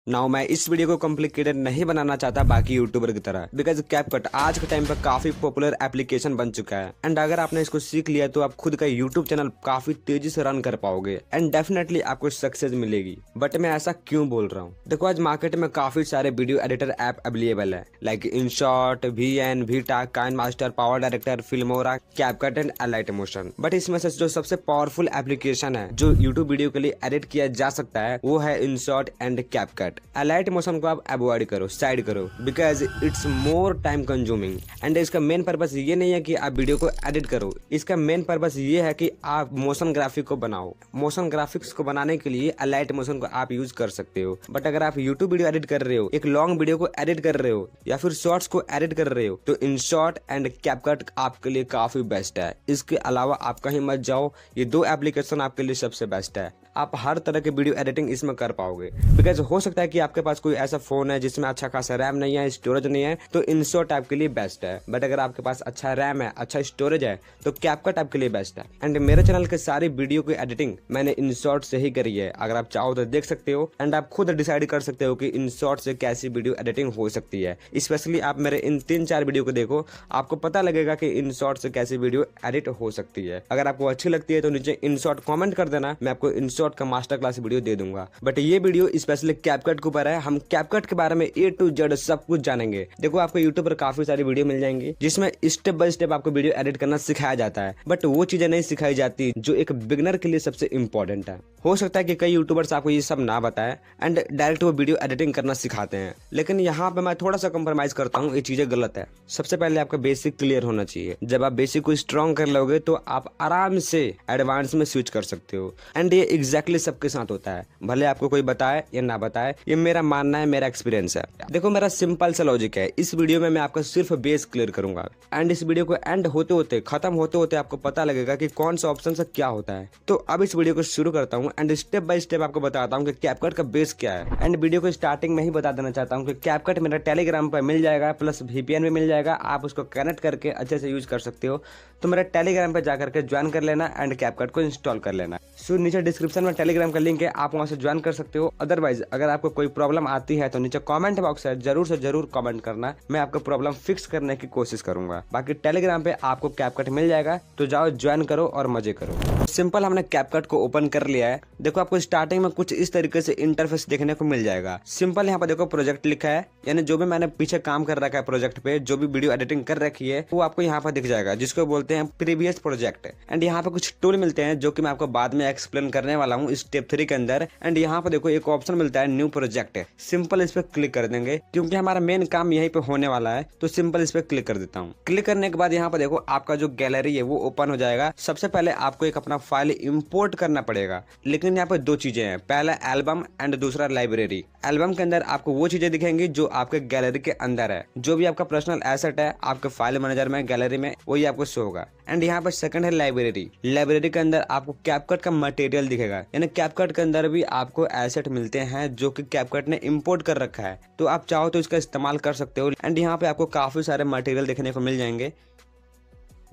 Now मैं इस video को कॉम्प्लिकेटेड नहीं बनाना चाहता बाकी यूट्यूबर की तरह, बिकॉज कैपकट आज के टाइम पर काफी पॉपुलर एप्लीकेशन बन चुका है। एंड अगर आपने इसको सीख लिया तो आप खुद का यूट्यूब चैनल काफी तेजी से रन कर पाओगे एंड डेफिनेटली आपको सक्सेस मिलेगी। बट मैं ऐसा क्यों बोल रहा हूँ? देखो, आज मार्केट में काफी सारे वीडियो एडिटर ऐप अवेलेबल है, like InShot, VN, VTAC, KineMaster, PowerDirector, Filmora, CapCut and Alight Motion. But इसमें से जो सबसे पावरफुल एप्लीकेशन है जो यूट्यूब वीडियो के लिए एडिट किया जा सकता है वो है InShot and CapCut. Alight Motion को आप अवॉइड करो, साइड करो, because it's more time consuming. And इसका मेन पर्पस ये नहीं है कि आप वीडियो को एडिट करो, इसका मेन पर्पस ये है कि आप मोशन ग्राफिक को बनाओ। मोशन ग्राफिक्स को बनाने के लिए अलाइट मोशन को आप यूज कर सकते हो। बट अगर आप यूट्यूब वीडियो एडिट कर रहे हो, एक लॉन्ग वीडियो को एडिट कर रहे हो या फिर शॉर्ट्स को एडिट कर रहे हो, तो इनशॉट एंड कैपकट आपके लिए काफी बेस्ट है। इसके अलावा आप कहीं मत जाओ, ये दो एप्लीकेशन आपके लिए सबसे बेस्ट है। आप हर तरह के वीडियो एडिटिंग इसमें कर पाओगे। बिकॉज हो सकता है कि आपके पास कोई ऐसा फोन है जिसमें अच्छा खासा रैम नहीं है, स्टोरेज नहीं है, तो इनशॉट आपके लिए बेस्ट है। बट अगर आपके पास अच्छा रैम है, अच्छा स्टोरेज है, तो कैपकट आपके लिए बेस्ट है। एंड मेरे चैनल के सारी वीडियो की एडिटिंग मैंने इनशॉट से ही करी है। अगर आप चाहो तो देख सकते हो एंड आप खुद डिसाइड कर सकते हो कि इनशॉट से कैसी वीडियो एडिटिंग हो सकती है। स्पेशली आप मेरे इन 3-4 वीडियो को देखो, आपको पता लगेगा कि इनशॉट से कैसी वीडियो एडिट हो सकती है। अगर आपको अच्छी लगती है तो नीचे इनशॉट कमेंट कर देना, मैं आपको इनशॉट का मास्टर क्लास वीडियो दे दूंगा। बट ये वीडियो स्पेशली कैपकट के ऊपर है। हम कैपकट के बारे में A to Z सब कुछ जानेंगे। देखो, आपको यूट्यूब पर काफी सारी वीडियो मिल जाएंगी जिसमें स्टेप बाय स्टेप आपको वीडियो एडिट करना सिखाया जाता है, बट वो चीजें नहीं सिखाई जाती जो एक बिगिनर के लिए सबसे इंपॉर्टेंट है। हो सकता है कि कई यूट्यूबर्स आपको ये सब ना बताए एंड डायरेक्ट वो वीडियो एडिटिंग करना सिखाते हैं, लेकिन यहाँ पे मैं थोड़ा सा कंप्रोमाइज करता हूँ। ये चीजें गलत है। सबसे पहले आपका बेसिक क्लियर होना चाहिए। जब आप बेसिक को स्ट्रॉन्ग कर लोगे तो आप आराम से एडवांस में स्विच कर सकते हो। एंड ये एग्जैक्टली सबके साथ होता है, भले आपको कोई बताए या ना बताए। ये मेरा मानना है, मेरा एक्सपीरियंस है। देखो, मेरा सिंपल सा लॉजिक है। इस वीडियो में मैं आपका सिर्फ बेस क्लियर करूंगा एंड इस वीडियो को एंड होते होते, खत्म होते होते आपको पता लगेगा कि कौन सा ऑप्शन से क्या होता है। तो अब इस वीडियो को शुरू करता हूँ एंड स्टेप बाय स्टेप आपको बताता हूँ कि कैपकट का बेस क्या है। एंड वीडियो को स्टार्टिंग में ही बता देना चाहता हूँ कि कैपकट मेरा टेलीग्राम पर मिल जाएगा, प्लस VPN में मिल जाएगा। आप उसको कनेक्ट करके अच्छे से यूज कर सकते हो। तो मेरा टेलीग्राम पे जाकर के ज्वाइन कर लेना एंड कैपकट को इंस्टॉल कर लेना। सो नीचे डिस्क्रिप्शन में टेलीग्राम का लिंक है, आप वहां से ज्वाइन कर सकते हो। अदरवाइज अगर आपको कोई प्रॉब्लम आती है तो नीचे कमेंट बॉक्स है, जरूर से जरूर कमेंट करना, मैं आपको प्रॉब्लम फिक्स करने की कोशिश करूंगा। बाकी टेलीग्राम पे आपको कैपकट मिल जाएगा, तो जाओ ज्वाइन करो और मजे करो। सिंपल, हमने कैपकट को ओपन कर लिया है। देखो, आपको स्टार्टिंग में कुछ इस तरीके से इंटरफेस देखने को मिल जाएगा। सिंपल, यहाँ पर देखो प्रोजेक्ट लिखा है, यानी जो भी मैंने पीछे काम कर रखा है प्रोजेक्ट पे, जो भी वीडियो एडिटिंग कर रखी है वो आपको यहाँ पर दिख जाएगा, जिसको बोलते हैं प्रीवियस प्रोजेक्ट। एंड यहाँ पे कुछ टूल मिलते हैं जो कि मैं आपको बाद में एक्सप्लेन करने वाला हूँ स्टेप 3 के अंदर। एंड यहाँ पर देखो एक ऑप्शन मिलता है न्यू प्रोजेक्ट। सिंपल इस पे क्लिक कर देंगे क्योंकि हमारा मेन काम यहीं पे होने वाला है, तो सिंपल इस पे क्लिक कर देता हूँ। क्लिक करने के बाद यहाँ पर देखो आपका जो गैलरी है वो ओपन हो जाएगा। सबसे पहले आपको एक अपना फाइल इंपोर्ट करना पड़ेगा, लेकिन यहाँ पे 2 चीजें हैं, पहला एल्बम एंड दूसरा लाइब्रेरी। एल्बम के अंदर आपको वो चीजें दिखेंगी जो आपके गैलरी के अंदर है। जो भी आपका पर्सनल एसेट है आपके फाइल मैनेजर में, गैलरी में, वही आपको शो होगा। एंड यहाँ पर सेकंड है लाइब्रेरी। लाइब्रेरी के अंदर आपको कैपकट का मटेरियल दिखेगा, यानी कैपकट के अंदर भी आपको एसेट मिलते हैं जो कि कैपकट ने इंपोर्ट कर रखा है, तो आप चाहो तो इसका इस्तेमाल कर सकते हो। एंड यहाँ पे आपको काफी सारे मटेरियल देखने को मिल जाएंगे,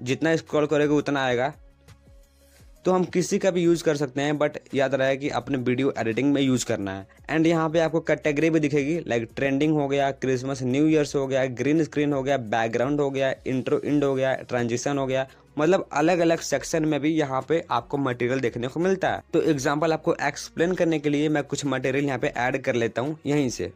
जितना स्क्रॉल करोगे उतना आएगा। तो हम किसी का भी यूज कर सकते हैं, बट याद रहे कि अपने वीडियो एडिटिंग में यूज करना है। एंड यहाँ पे आपको कैटेगरी भी दिखेगी, लाइक ट्रेंडिंग हो गया, क्रिसमस न्यू ईयर्स हो गया, ग्रीन स्क्रीन हो गया, बैकग्राउंड हो गया, इंट्रो इंड हो गया, ट्रांजिशन हो गया। मतलब अलग अलग सेक्शन में भी यहाँ पे आपको मटेरियल देखने को मिलता है। तो एग्जाम्पल आपको एक्सप्लेन करने के लिए मैं कुछ मटेरियल यहाँ पे ऐड कर लेता हूँ यहीं से।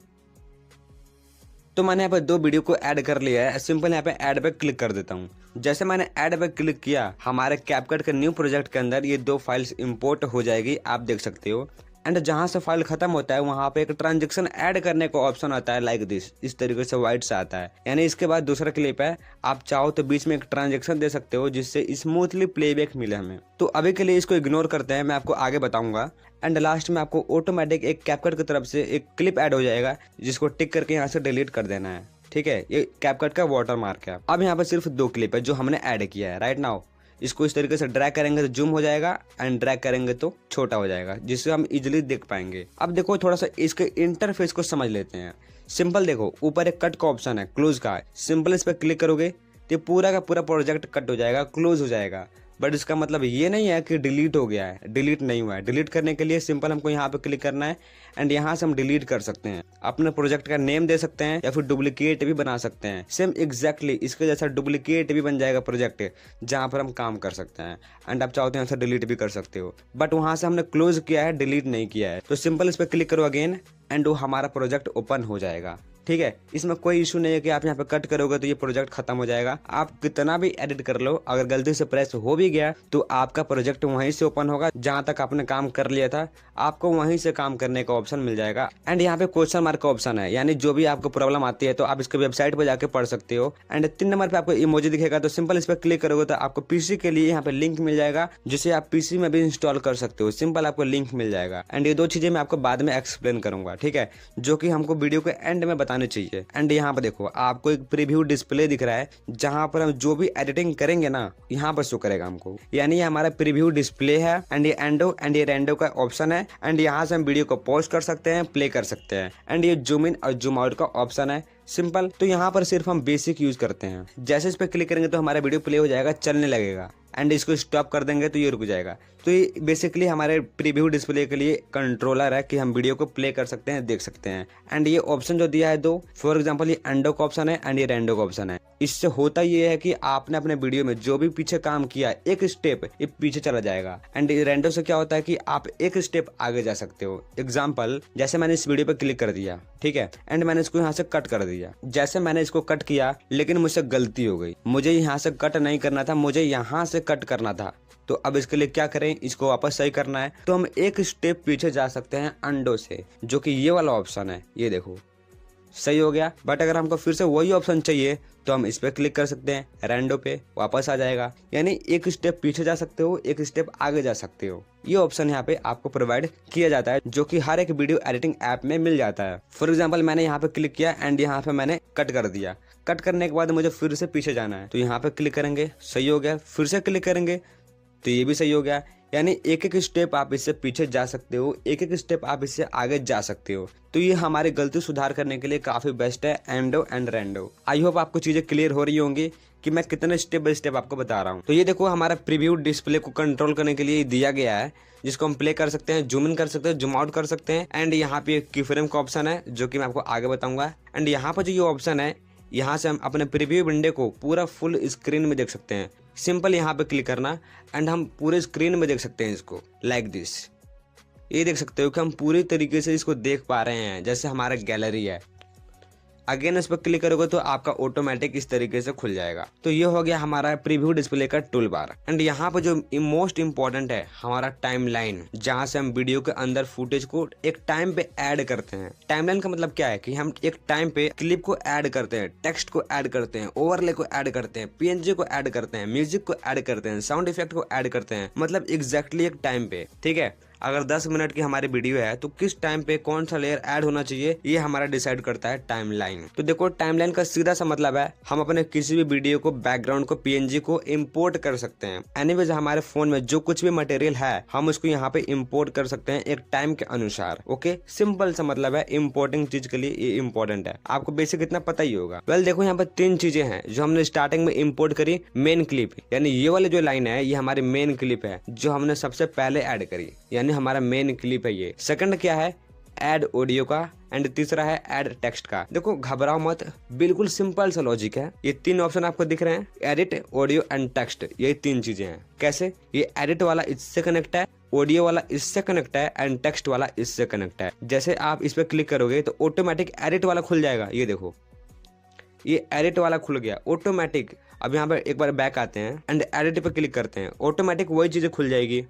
तो मैंने यहाँ पे 2 वीडियो को ऐड कर लिया है। सिंपल यहाँ पे ऐड पे क्लिक कर देता हूँ। जैसे मैंने ऐड पे क्लिक किया, हमारे कैपकट के न्यू प्रोजेक्ट के अंदर ये 2 फाइल्स इंपोर्ट हो जाएगी, आप देख सकते हो। एंड जहां से फाइल खत्म होता है वहां पे एक ट्रांजेक्शन ऐड करने को ऑप्शन आता है, लाइक दिस, इस तरीके से व्हाइट से आता है। यानी इसके बाद दूसरा क्लिप है, आप चाहो तो बीच में एक ट्रांजेक्शन दे सकते हो जिससे स्मूथली प्लेबैक मिले हमें। तो अभी के लिए इसको इग्नोर करते हैं, मैं आपको आगे बताऊंगा। एंड लास्ट में आपको ऑटोमेटिक एक कैपकट की तरफ से एक क्लिप ऐड हो जाएगा, जिसको टिक करके यहाँ से डिलीट कर देना है। ठीक है, ये कैपकट का वाटर मार्क है। अब यहाँ पर सिर्फ 2 क्लिप है जो हमने ऐड किया है राइट नाउ। इसको इस तरीके से ड्रैग करेंगे तो जूम हो जाएगा एंड ड्रैग करेंगे तो छोटा हो जाएगा, जिससे हम इजीली देख पाएंगे। अब देखो, थोड़ा सा इसके इंटरफेस को समझ लेते हैं। सिंपल देखो, ऊपर एक कट का ऑप्शन है, क्लोज का। सिंपल इस पर क्लिक करोगे तो पूरा का पूरा प्रोजेक्ट कट हो जाएगा, क्लोज हो जाएगा। बट इसका मतलब ये नहीं है कि डिलीट हो गया है, डिलीट नहीं हुआ है। डिलीट करने के लिए सिंपल हमको यहाँ पे क्लिक करना है एंड यहाँ से हम डिलीट कर सकते हैं। अपने प्रोजेक्ट का नेम दे सकते हैं या फिर डुप्लीकेट भी बना सकते हैं। सेम एग्जैक्टली इसके जैसा डुप्लीकेट भी बन जाएगा प्रोजेक्ट जहाँ पर हम काम कर सकते हैं। एंड आप चाहते हैं उसे डिलीट भी कर सकते हो, बट वहाँ से हमने क्लोज किया है, डिलीट नहीं किया है। तो सिंपल इस पर क्लिक करो अगेन एंड वो हमारा प्रोजेक्ट ओपन हो जाएगा। ठीक है, इसमें कोई इशू नहीं है कि आप यहाँ पे कट करोगे तो ये प्रोजेक्ट खत्म हो जाएगा। आप कितना भी एडिट कर लो, अगर गलती से प्रेस हो भी गया तो आपका प्रोजेक्ट वहीं से ओपन होगा जहां तक आपने काम कर लिया था। आपको वहीं से काम करने का ऑप्शन मिल जाएगा। एंड यहाँ पे क्वेश्चन मार्क का ऑप्शन है, यानी जो भी आपको प्रॉब्लम आती है तो आप इसके वेबसाइट पर जाके पढ़ सकते हो। एंड 3 नंबर पे आपको इमोजी दिखेगा, तो सिंपल इस पर क्लिक करोगे तो आपको पीसी के लिए यहाँ पे लिंक मिल जाएगा, जिसे आप पीसी में भी इंस्टॉल कर सकते हो। सिंपल आपको लिंक मिल जाएगा। एंड ये 2 चीजें मैं आपको बाद में एक्सप्लेन करूंगा, ठीक है, जो कि हमको वीडियो के एंड में बतानी चाहिए। एंड यहाँ पर देखो आपको एक प्रीव्यू डिस्प्ले दिख रहा है, जहां पर हम जो भी एडिटिंग करेंगे ना यहाँ पर शो करेगा हमको, यानी ये हमारा प्रीव्यू डिस्प्ले है। एंड ये एंडो एंड ये रेंडो का ऑप्शन है। एंड यहाँ से हम वीडियो को पॉज कर सकते हैं, प्ले कर सकते हैं। एंड ये जूम इन और जूम आउट का ऑप्शन है। सिंपल, तो यहाँ पर सिर्फ हम बेसिक यूज करते हैं। जैसे इस पर क्लिक करेंगे तो हमारा वीडियो प्ले हो जाएगा, चलने लगेगा। एंड इसको स्टॉप कर देंगे तो ये रुक जाएगा। तो ये बेसिकली हमारे प्रीव्यू डिस्प्ले के लिए कंट्रोलर है कि हम वीडियो को प्ले कर सकते हैं, देख सकते हैं। एंड ये ऑप्शन जो दिया है 2, फॉर एग्जांपल ये एंडो का ऑप्शन है एंड ये रेंडो का ऑप्शन है। इससे होता ये है कि आपने अपने वीडियो में जो भी पीछे काम किया, एक स्टेप ये पीछे चला जाएगा। एंड रेंडो से क्या होता है कि आप एक स्टेप आगे जा सकते हो। एग्जाम्पल, जैसे मैंने इस वीडियो पर क्लिक कर दिया, ठीक है, एंड मैंने इसको यहाँ से कट कर दिया। जैसे मैंने इसको कट किया, लेकिन मुझसे गलती हो गई, मुझे यहाँ से कट नहीं करना था, मुझे यहाँ से कट करना था। तो अब इसके लिए क्या करें, इसको वापस सही करना है तो हम एक स्टेप पीछे जा सकते हैं अंडो से, जो कि ये वाला ऑप्शन है। ये देखो सही हो गया। बट अगर हमको फिर से वही ऑप्शन चाहिए तो हम इस पे क्लिक कर सकते हैं, रैंडो पे वापस आ जाएगा। यानी एक स्टेप पीछे जा सकते हो, एक स्टेप आगे जा सकते हो। ये ऑप्शन यहाँ पे आपको प्रोवाइड किया जाता है, जो कि हर एक वीडियो एडिटिंग ऐप में मिल जाता है। फॉर एग्जाम्पल, मैंने यहाँ पे क्लिक किया एंड यहाँ पे मैंने कट कर दिया। कट करने के बाद मुझे फिर से पीछे जाना है, तो यहाँ पे क्लिक करेंगे, सही हो गया। फिर से क्लिक करेंगे तो ये भी सही हो गया। यानी एक एक स्टेप आप इससे पीछे जा सकते हो, एक एक स्टेप आप इससे आगे जा सकते हो। तो ये हमारी गलती सुधार करने के लिए काफी बेस्ट है, एंडो एंड रेंडो। आई होप आपको चीजें क्लियर हो रही होंगी कि मैं कितने स्टेप बाय स्टेप आपको बता रहा हूँ। तो ये देखो हमारा प्रीव्यू डिस्प्ले को कंट्रोल करने के लिए दिया गया है, जिसको हम प्ले कर सकते हैं, जूम इन कर सकते हैं, जूम आउट कर सकते हैं। एंड यहाँ पे की फ्रेम का ऑप्शन है, जो कि मैं आपको आगे बताऊंगा। एंड यहाँ पर जो ये ऑप्शन है, यहाँ से हम अपने प्रीव्यू विंडो को पूरा फुल स्क्रीन में देख सकते हैं। सिंपल यहाँ पे क्लिक करना एंड हम पूरे स्क्रीन में देख सकते हैं इसको, लाइक दिस। ये देख सकते हो कि हम पूरी तरीके से इसको देख पा रहे हैं, जैसे हमारा गैलरी है। अगेन इस पर क्लिक करोगे तो आपका ऑटोमेटिक इस तरीके से खुल जाएगा। तो ये हो गया हमारा प्रीव्यू डिस्प्ले का टूल बार। एंड यहाँ पर जो मोस्ट इंपॉर्टेंट है हमारा टाइमलाइन, जहाँ से हम वीडियो के अंदर फुटेज को एक टाइम पे ऐड करते हैं। टाइमलाइन का मतलब क्या है कि हम एक टाइम पे क्लिप को ऐड करते हैं, टेक्स्ट को ऐड करते हैं, ओवरले को ऐड करते हैं, पीएनजी को ऐड करते हैं, म्यूजिक को ऐड करते हैं, साउंड इफेक्ट को ऐड करते हैं। मतलब एग्जैक्टली एक टाइम पे, ठीक है। अगर 10 मिनट की हमारी वीडियो है तो किस टाइम पे कौन सा लेयर ऐड होना चाहिए, ये हमारा डिसाइड करता है टाइमलाइन। तो देखो टाइमलाइन का सीधा सा मतलब है हम अपने किसी भी वीडियो को, बैकग्राउंड को, पीएनजी को इंपोर्ट कर सकते हैं। एनीवेज हमारे फोन में जो कुछ भी मटेरियल है हम उसको यहाँ पे इंपोर्ट कर सकते हैं एक टाइम के अनुसार। ओके, सिंपल सा मतलब है, इंपोर्टिंग चीज के लिए ये इंपॉर्टेंट है। आपको बेसिक इतना पता ही होगा। वेल देखो यहाँ पर 3 चीजें हैं जो हमने स्टार्टिंग में इंपोर्ट करी। मेन क्लिप, यानी ये वाली जो लाइन है ये हमारी मेन क्लिप है जो हमने सबसे पहले ऐड करी, यानी हमारा मेन क्लिप है ये। सेकंड क्या है, ऐड ऑडियो का। एंड तीसरा है ऐड टेक्स्ट का। देखो घबराओ मत, बिल्कुल सिंपल सा लॉजिक है। ये 3 ऑप्शन आपको दिख रहे हैं, एडिट, ऑडियो एंड टेक्स्ट। ये 3 चीजें हैं। कैसे, ये एडिट वाला इससे कनेक्ट है, ऑडियो वाला इससे कनेक्ट है एंड टेक्स्ट वाला इससे कनेक्ट है। जैसे आप इस पे क्लिक करोगे तो ऑटोमेटिक एडिट वाला खुल जाएगा। ये देखो ये एडिट वाला खुल गया ऑटोमेटिक। अब यहाँ पे एक बार बैक आते हैं एंड एडिट पे क्लिक करते हैं, ऑटोमेटिक वही चीजें खुल जाएगी।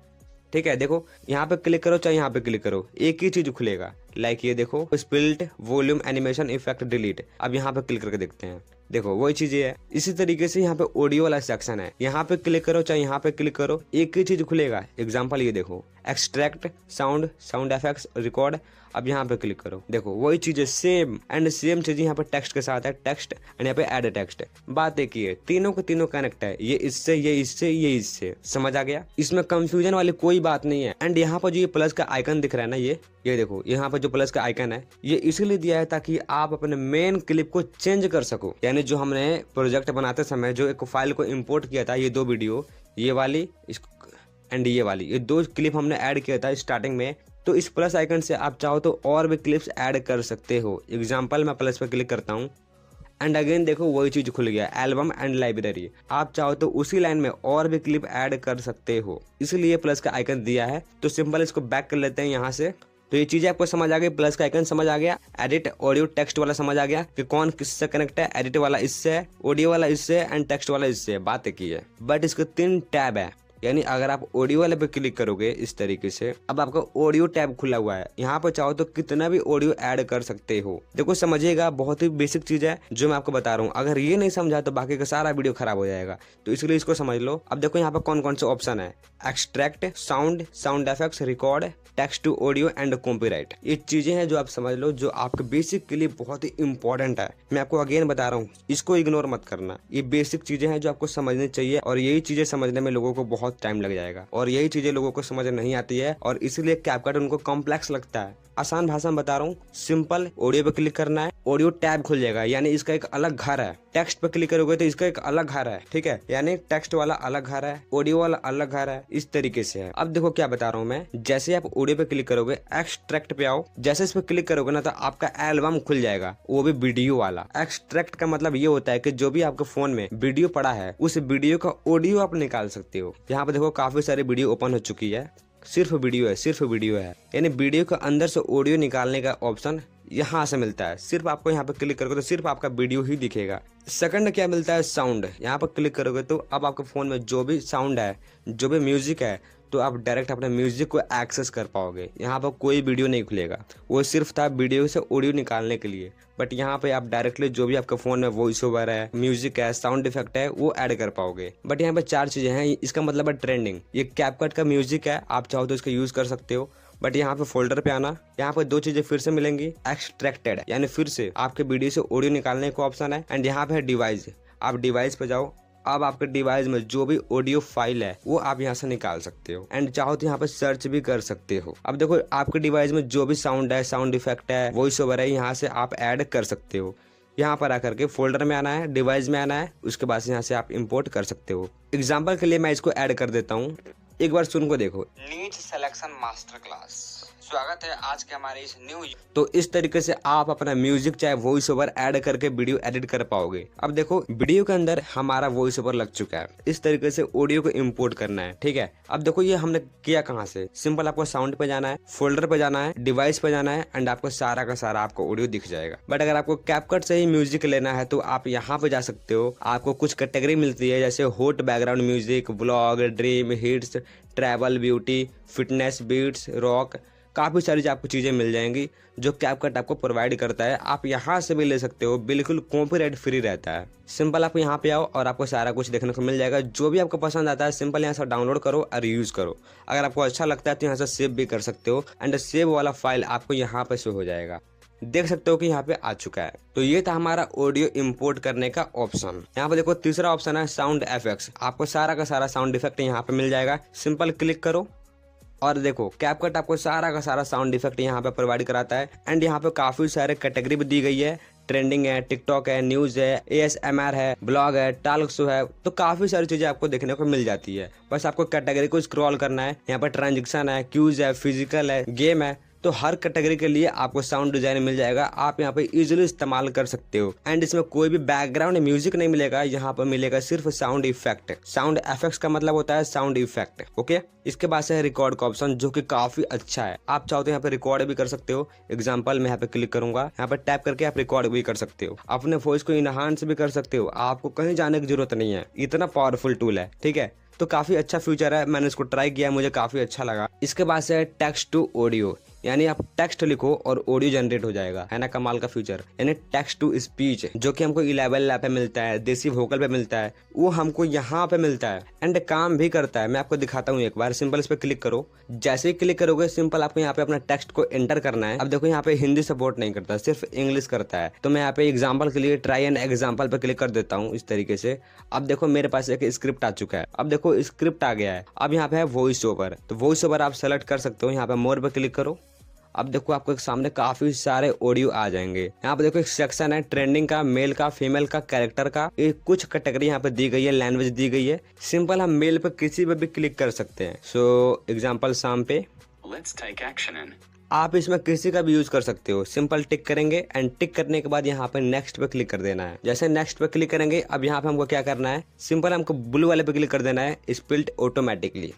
ठीक है, देखो यहाँ पे क्लिक करो चाहे यहाँ पे क्लिक करो, एक ही चीज खुलेगा। लाइक ये देखो, split, volume, animation, effect, delete. अब यहाँ पे क्लिक करके देखते हैं, देखो वही चीजें है। इसी तरीके से यहाँ पे ऑडियो वाला सेक्शन है, यहाँ पे क्लिक करो चाहे यहाँ पे क्लिक करो, एक ही चीज खुलेगा। एग्जांपल ये देखो, extract, sound, sound effects, record. अब यहाँ पे क्लिक करो, देखो वही चीजें सेम एंड सेम चीज यहाँ पे टेक्स्ट के साथ है, टेक्स्ट एंड यहाँ पे ऐड टेक्स्ट। बात एक ही है, तीनों के तीनों कनेक्ट है, ये इससे, ये इससे, ये इससे। समझ आ गया, इसमें कंफ्यूजन वाली कोई बात नहीं है। एंड यहाँ पर जो ये प्लस का आइकन दिख रहा है ना, ये देखो यहाँ पर जो प्लस का आइकन है ये इसलिए दिया है ताकि आप अपने मेन क्लिप को चेंज कर सको। यानी जो हमने प्रोजेक्ट बनाते समय जो एक फाइल को इंपोर्ट किया था, ये 2 वीडियो, ये वाली एंड ये वाली, ये 2 क्लिप हमने ऐड किया था स्टार्टिंग में। तो इस प्लस आइकन से आप चाहो तो और भी क्लिप्स ऐड कर सकते हो। एग्जाम्पल मैं प्लस पर क्लिक करता हूँ एंड अगेन देखो वही चीज खुल गया, एल्बम एंड लाइब्रेरी। आप चाहो तो उसी लाइन में और भी क्लिप ऐड कर सकते हो, इसलिए प्लस का आइकन दिया है। तो सिंपल इसको बैक कर लेते हैं यहाँ से। तो ये चीजें आपको समझ आ गई, प्लस का आइकन समझ आ गया, एडिट ऑडियो टेक्स्ट वाला समझ आ गया कि कौन किससे कनेक्ट है। एडिट वाला इससे है, ऑडियो वाला इससे एंड टेक्स्ट वाला इससे, बात की है। बट इसके 3 टैब है, यानी अगर आप ऑडियो वाले पे क्लिक करोगे इस तरीके से, अब आपका ऑडियो टैब खुला हुआ है। यहाँ पर चाहो तो कितना भी ऑडियो ऐड कर सकते हो। देखो समझिएगा, बहुत ही बेसिक चीज है जो मैं आपको बता रहा हूँ। अगर ये नहीं समझा तो बाकी का सारा वीडियो खराब हो जाएगा, तो इसलिए इसको समझ लो। अब देखो यहाँ पर कौन कौन से ऑप्शन है, extract, sound, sound effects, record, text to audio and copyright. ये चीजें हैं जो आप समझ लो, जो आपके बेसिक के लिए बहुत ही इंपॉर्टेंट है। मैं आपको अगेन बता रहा हूँ, इसको इग्नोर मत करना। ये बेसिक चीजें हैं जो आपको समझनी चाहिए, और यही चीजें समझने में लोगों को बहुत टाइम लग जाएगा, और यही चीजें लोगों को समझ नहीं आती है, और इसलिए कैपकट उनको कॉम्प्लेक्स लगता है। आसान भाषा में बता रहा हूँ, सिंपल ऑडियो पे क्लिक करना है, ऑडियो टैब खुल जाएगा, यानी इसका एक अलग घर है। टेक्स्ट पे क्लिक करोगे तो इसका एक अलग घर है, ठीक है, यानी टेक्स्ट वाला अलग घर है, ऑडियो वाला अलग घर है, इस तरीके से है। अब देखो क्या बता रहा हूँ मैं, जैसे आप ऑडियो पे क्लिक करोगे, एक्सट्रैक्ट पे आओ, जैसे इस पे क्लिक करोगे ना तो आपका एल्बम खुल जाएगा, वो भी वीडियो वाला। एक्सट्रैक्ट का मतलब ये होता है कि जो भी आपके फोन में वीडियो पड़ा है, उस वीडियो का ऑडियो आप निकाल सकते हो। यहाँ पे देखो काफी सारी वीडियो ओपन हो चुकी है, सिर्फ वीडियो है, सिर्फ वीडियो है, यानी वीडियो के अंदर से ऑडियो निकालने का ऑप्शन यहाँ से मिलता है। सिर्फ आपको यहाँ पे क्लिक करोगे तो सिर्फ आपका वीडियो ही दिखेगा। सेकंड क्या मिलता है, साउंड। यहाँ पर क्लिक करोगे तो अब आपके फोन में जो भी साउंड है, जो भी म्यूजिक है, तो आप डायरेक्ट अपने म्यूजिक को एक्सेस कर पाओगे। यहाँ पर कोई वीडियो नहीं खुलेगा, वो सिर्फ था वीडियो से ऑडियो निकालने के लिए। बट यहाँ पे आप डायरेक्टली जो भी आपके फोन में वॉइस ओवर है, म्यूजिक है, साउंड इफेक्ट है, वो ऐड कर पाओगे। बट यहाँ पे 4 चीजें हैं, इसका मतलब है ट्रेंडिंग। ये कैपकट का म्यूजिक है, आप चाहो तो इसका यूज कर सकते हो। बट यहाँ पे फोल्डर पे आना, यहाँ पे 2 चीजें फिर से मिलेंगी, एक्सट्रैक्टेड यानी फिर से आपके वीडियो से ऑडियो निकालने का ऑप्शन है, एंड यहाँ पे है डिवाइस। आप डिवाइस पे जाओ, अब आपके डिवाइस में जो भी ऑडियो फाइल है वो आप यहाँ से निकाल सकते हो, एंड चाहो तो यहाँ पे सर्च भी कर सकते हो। अब देखो आपके डिवाइस में जो भी साउंड है, साउंड इफेक्ट है, वॉइस ओवर है, यहाँ से आप ऐड कर सकते हो। यहाँ पर आकर के फोल्डर में आना है, डिवाइस में आना है, उसके बाद यहाँ से आप इंपोर्ट कर सकते हो। एग्जाम्पल के लिए मैं इसको ऐड कर देता हूँ, एक बार सुन को देखो। नीच सिलेक्शन मास्टर क्लास, स्वागत है आज के हमारे इस न्यू। तो इस तरीके से आप अपना म्यूजिक चाहे वॉइस ओवर ऐड करके वीडियो एडिट कर पाओगे। अब देखो वीडियो के अंदर हमारा वॉइस ओवर लग चुका है, इस तरीके से ऑडियो को इंपोर्ट करना है, ठीक है। अब देखो ये हमने किया कहाँ से, सिंपल आपको साउंड पे जाना है, फोल्डर पे जाना है, डिवाइस पे जाना है, एंड आपको सारा का सारा आपको ऑडियो दिख जाएगा। बट अगर आपको कैपकट से ही म्यूजिक लेना है तो आप यहाँ पे जा सकते हो। आपको कुछ कैटेगरी मिलती है, जैसे hot background music, vlog, dream, hits, travel, beauty, fitness, beats, rock, काफ़ी सारी आपको चीज़ें मिल जाएंगी जो कैपकट आपको प्रोवाइड करता है। आप यहाँ से भी ले सकते हो, बिल्कुल कॉपीराइट फ्री रहता है। सिंपल आप यहाँ पे आओ और आपको सारा कुछ देखने को मिल जाएगा। जो भी आपको पसंद आता है सिंपल यहाँ से डाउनलोड करो और यूज़ करो। अगर आपको अच्छा लगता है तो यहाँ से सेव भी कर सकते हो, एंड सेव वाला फाइल आपको यहाँ पे शो हो जाएगा। देख सकते हो कि यहाँ पे आ चुका है। तो ये था हमारा ऑडियो इंपोर्ट करने का ऑप्शन। यहाँ पे देखो तीसरा ऑप्शन है साउंड इफेक्ट्स। आपको सारा का सारा साउंड इफेक्ट यहाँ पे मिल जाएगा। सिंपल क्लिक करो और देखो कैपकट आपको सारा का सारा साउंड इफेक्ट यहाँ पे प्रोवाइड कराता है, एंड यहाँ पे काफी सारे कैटेगरी भी दी गई है। ट्रेंडिंग है, टिकटॉक है, न्यूज है, ASMR है, ब्लॉग है, टॉक शो है, तो काफी सारी चीजें आपको देखने को मिल जाती है। बस आपको कैटेगरी को स्क्रॉल करना है। यहाँ पर ट्रांजेक्शन है, क्यूज है, फिजिकल है, गेम है, तो हर कैटेगरी के लिए आपको साउंड डिजाइन मिल जाएगा। आप यहाँ पे इजीली इस्तेमाल कर सकते हो, एंड इसमें कोई भी बैकग्राउंड म्यूजिक नहीं मिलेगा। यहाँ पर मिलेगा सिर्फ साउंड इफेक्ट। साउंड इफेक्ट्स का मतलब होता है साउंड इफेक्ट, ओके। इसके बाद से है रिकॉर्ड का ऑप्शन, जो कि काफी अच्छा है। आप चाहो तो यहाँ पे रिकॉर्ड भी कर सकते हो। एग्जाम्पल मैं यहाँ पे क्लिक करूंगा, यहाँ पे टैप करके आप रिकॉर्ड भी कर सकते हो। अपने वॉइस को इनहांस भी कर सकते हो। आपको कहीं जाने की जरूरत नहीं है, इतना पावरफुल टूल है, ठीक है। तो काफी अच्छा फीचर है, मैंने इसको ट्राई किया, मुझे काफी अच्छा लगा। इसके बाद से है टेक्स्ट टू ऑडियो, यानी आप टेक्स्ट लिखो और ऑडियो जनरेट हो जाएगा, है ना कमाल का फीचर। यानी टेक्स्ट टू स्पीच, जो कि हमको 11 लैप पे मिलता है, देसी वोकल पे मिलता है, वो हमको यहाँ पे मिलता है, एंड काम भी करता है। मैं आपको दिखाता हूँ एक बार। सिंपल इस पे क्लिक करो। जैसे ही क्लिक करोगे सिंपल आपको यहाँ पे अपना टेक्स्ट को एंटर करना है। अब देखो यहाँ पे हिंदी सपोर्ट नहीं करता, सिर्फ इंग्लिश करता है। तो मैं यहाँ पे एग्जाम्पल के लिए ट्राई एंड एग्जाम्पल पे क्लिक कर देता हूँ इस तरीके से। अब देखो मेरे पास एक स्क्रिप्ट आ चुका है। अब देखो स्क्रिप्ट आ गया है। अब यहाँ पे है वॉइस ओवर, तो वॉइस ओवर आप सेलेक्ट कर सकते हो। यहाँ पे मोर पे क्लिक करो अब देखो आपको एक सामने काफी सारे ऑडियो आ जाएंगे। यहाँ पे देखो एक सेक्शन है ट्रेंडिंग का, मेल का, फीमेल का, कैरेक्टर का, ये कुछ कैटेगरी यहाँ पे दी गई है, लैंग्वेज दी गई है। सिंपल हम मेल पे किसी पे भी क्लिक कर सकते हैं। सो एग्जाम्पल शाम पे आप इसमें किसी का भी यूज कर सकते हो। सिंपल टिक करेंगे एंड टिक करने के बाद यहाँ पे नेक्स्ट पे क्लिक कर देना है। जैसे नेक्स्ट पे क्लिक करेंगे अब यहाँ पे हमको क्या करना है, सिंपल हमको ब्लू वाले पे क्लिक कर देना है, स्पिल्ड ऑटोमेटिकली।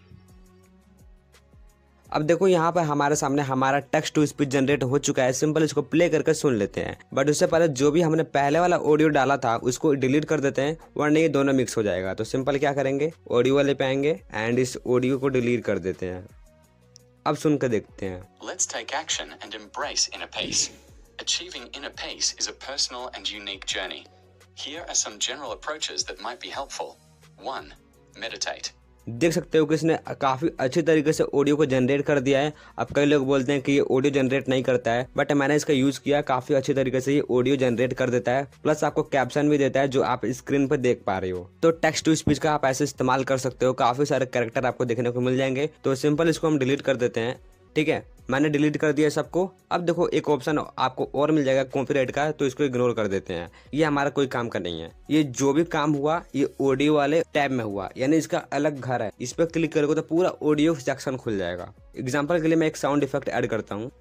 अब देखो यहाँ पे हमारे सामने हमारा टेक्स्ट टू स्पीच जनरेट हो चुका है। सिंपल इसको प्ले करके सुन लेते हैं, बट उससे पहले जो भी हमने पहले वाला ऑडियो डाला था उसको डिलीट कर देते हैं, वरना ये दोनों मिक्स हो जाएगा। तो सिंपल क्या करेंगे, ऑडियो वाले पे आएंगे एंड इस ऑडियो को डिलीट कर देते हैं। अब सुन कर देखते हैं। Let's take action and embrace inner peace. Achieving inner peace is a personal and unique journey. Here are some general approaches that might be helpful. 1. Meditate. देख सकते हो कि इसने काफी अच्छी तरीके से ऑडियो को जनरेट कर दिया है। अब कई लोग बोलते हैं कि ये ऑडियो जनरेट नहीं करता है, बट मैंने इसका यूज किया, काफी अच्छी तरीके से ये ऑडियो जनरेट कर देता है। प्लस आपको कैप्शन भी देता है जो आप स्क्रीन पर देख पा रहे हो। तो टेक्स्ट टू स्पीच का आप ऐसे इस्तेमाल कर सकते हो, काफी सारे कैरेक्टर आपको देखने को मिल जाएंगे। तो सिंपल इसको हम डिलीट कर देते हैं। ठीक है, मैंने डिलीट कर दिया सबको। अब देखो एक ऑप्शन आपको और मिल जाएगा कॉपीराइट का, तो इसको इग्नोर कर देते हैं। ये हमारा कोई काम का नहीं है। ये जो भी काम हुआ ये ऑडियो वाले टैब में हुआ, यानी इसका अलग घर है। इस पर क्लिक करोगे तो पूरा ऑडियो सेक्शन खुल जाएगा। एग्जाम्पल के लिए मैं एक साउंड इफेक्ट ऐड करता हूँ।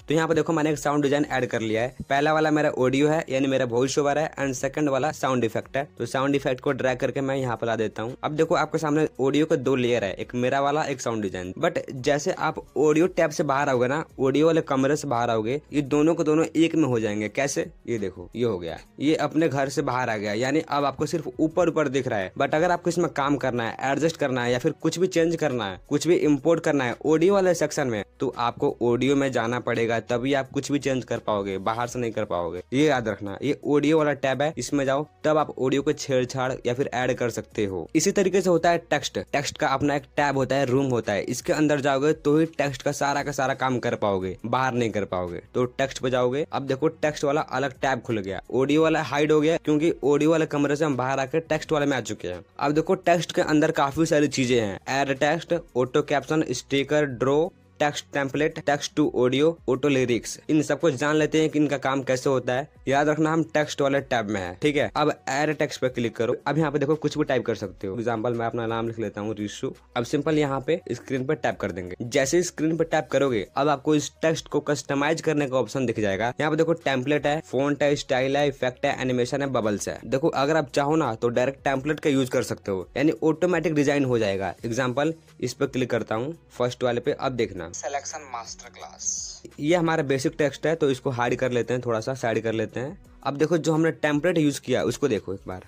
तो यहाँ पे देखो मैंने एक साउंड डिजाइन ऐड कर लिया है। पहला वाला मेरा ऑडियो है, यानी मेरा वॉइस ओवर है, एंड सेकंड वाला साउंड इफेक्ट है। तो साउंड इफेक्ट को ड्रैग करके मैं यहाँ पे ला देता हूँ। अब देखो आपके सामने ऑडियो के दो लेयर है, एक मेरा वाला, एक साउंड डिजाइन। बट जैसे आप ऑडियो टैब से बाहर आओगे ना, ऑडियो वाले कमरे से बाहर आओगे, ये दोनों को दोनों एक में हो जाएंगे। कैसे, ये देखो ये हो गया, ये अपने घर से बाहर आ गया, यानी अब आपको सिर्फ ऊपर ऊपर दिख रहा है। बट अगर आपको इसमें काम करना है, एडजस्ट करना है, या फिर कुछ भी चेंज करना है, कुछ भी इम्पोर्ट करना है ऑडियो वाले सेक्शन में, तो आपको ऑडियो में जाना पड़ेगा, तभी आप कुछ भी चेंज कर पाओगे, बाहर से नहीं कर पाओगे। ये याद रखना, ये ऑडियो वाला टैब है, इसमें जाओ तब आप ऑडियो को छेड़छाड़ या फिर ऐड कर सकते हो। इसी तरीके से होता है टेक्स्ट। टेक्स्ट का अपना एक टैब होता है, रूम होता है, इसके अंदर जाओगे तो ही टेक्स्ट का सारा काम कर पाओगे, बाहर नहीं कर पाओगे। तो टेक्स्ट पे जाओगे, अब देखो टेक्स्ट वाला अलग टैब खुल गया, ऑडियो वाला हाइड हो गया, क्योंकि ऑडियो वाले कमरे से हम बाहर आकर टेक्स्ट वाले में आ चुके हैं। अब देखो टेक्स्ट के अंदर काफी सारी चीजें हैं, add text, auto caption, sticker, draw, text template, text to audio, auto lyrics. इन सबको जान लेते हैं कि इनका काम कैसे होता है। याद रखना हम टेक्स्ट वाले टैब में है। ठीक है, अब ऐड टेक्स्ट पे क्लिक करो। अब यहाँ पे देखो कुछ भी टाइप कर सकते हो। एग्जांपल मैं अपना नाम लिख लेता हूँ, रिशु। अब सिंपल यहाँ पे स्क्रीन पे टैप कर देंगे। जैसे स्क्रीन पे टैप करोगे अब आपको इस टेक्स्ट को कस्टमाइज करने का ऑप्शन दिख जाएगा। यहाँ पे देखो टेम्पलेट है, फॉन्ट है, स्टाइल है, इफेक्ट है, एनिमेशन है, बबल्स है। देखो अगर आप चाहो ना तो डायरेक्ट टेम्पलेट का यूज कर सकते हो, यानी ऑटोमेटिक डिजाइन हो जाएगा। एग्जाम्पल इस पे क्लिक करता हूँ, फर्स्ट वाले पे। अब देखना सिलेक्शन मास्टर क्लास, ये हमारा बेसिक टेक्स्ट है, तो इसको हाइड कर लेते हैं, थोड़ा सा साइड कर लेते हैं। अब देखो जो हमने टेम्पलेट यूज किया उसको देखो एक बार,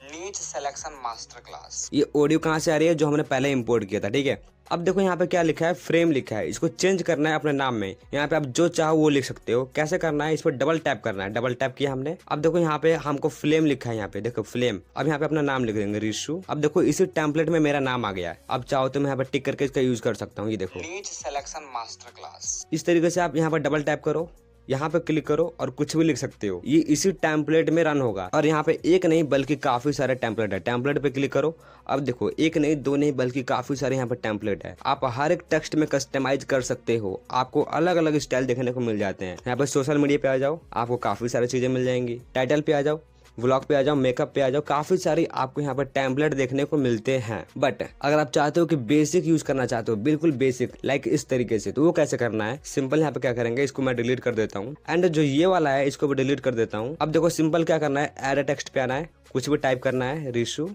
नीच सिलेक्शन मास्टर क्लास। ये ऑडियो कहाँ से आ रही है, जो हमने पहले इंपोर्ट किया था। ठीक है, अब देखो यहाँ पे क्या लिखा है, फ्रेम लिखा है, इसको चेंज करना है अपने नाम में। यहाँ पे आप जो चाहो वो लिख सकते हो। कैसे करना है, इस पर डबल टैप करना है। डबल टैप किया हमने। अब देखो यहाँ पे हमको फ्लेम लिखा है, यहाँ पे देखो फ्लेम। अब यहाँ पे अपना नाम लिख देंगे, रिशु। अब देखो इसी टेम्पलेट में मेरा नाम आ गया है। अब चाहो तो मैं यहाँ पे टिक करके इसका यूज कर सकता हूँ। ये देखो नीच सिलेक्शन मास्टर क्लास। इस तरीके से आप यहाँ पर डबल टैप करो, यहाँ पे क्लिक करो और कुछ भी लिख सकते हो। ये इसी टेम्पलेट में रन होगा। और यहाँ पे एक नहीं बल्कि काफी सारे टेम्पलेट है। टेम्पलेट पे क्लिक करो। अब देखो एक नहीं, दो नहीं, बल्कि काफी सारे यहाँ पे टेम्पलेट है। आप हर एक टेक्स्ट में कस्टमाइज कर सकते हो। आपको अलग अलग स्टाइल देखने को मिल जाते हैं। यहाँ पे सोशल मीडिया पे आ जाओ, आपको काफी सारी चीजें मिल जाएंगी। टाइटल पे आ जाओ, व्लॉग पे आ जाओ, मेकअप पे आ जाओ, काफी सारी आपको यहाँ पर टेम्पलेट देखने को मिलते हैं। बट अगर आप चाहते हो कि बेसिक यूज करना चाहते हो, बिल्कुल बेसिक लाइक इस तरीके से, तो वो कैसे करना है, सिंपल यहाँ पे क्या करेंगे, इसको मैं डिलीट कर देता हूँ एंड जो ये वाला है इसको भी डिलीट कर देता हूँ। अब देखो सिंपल क्या करना है, ऐड टेक्स्ट पे आना है, कुछ भी टाइप करना है, रिशु,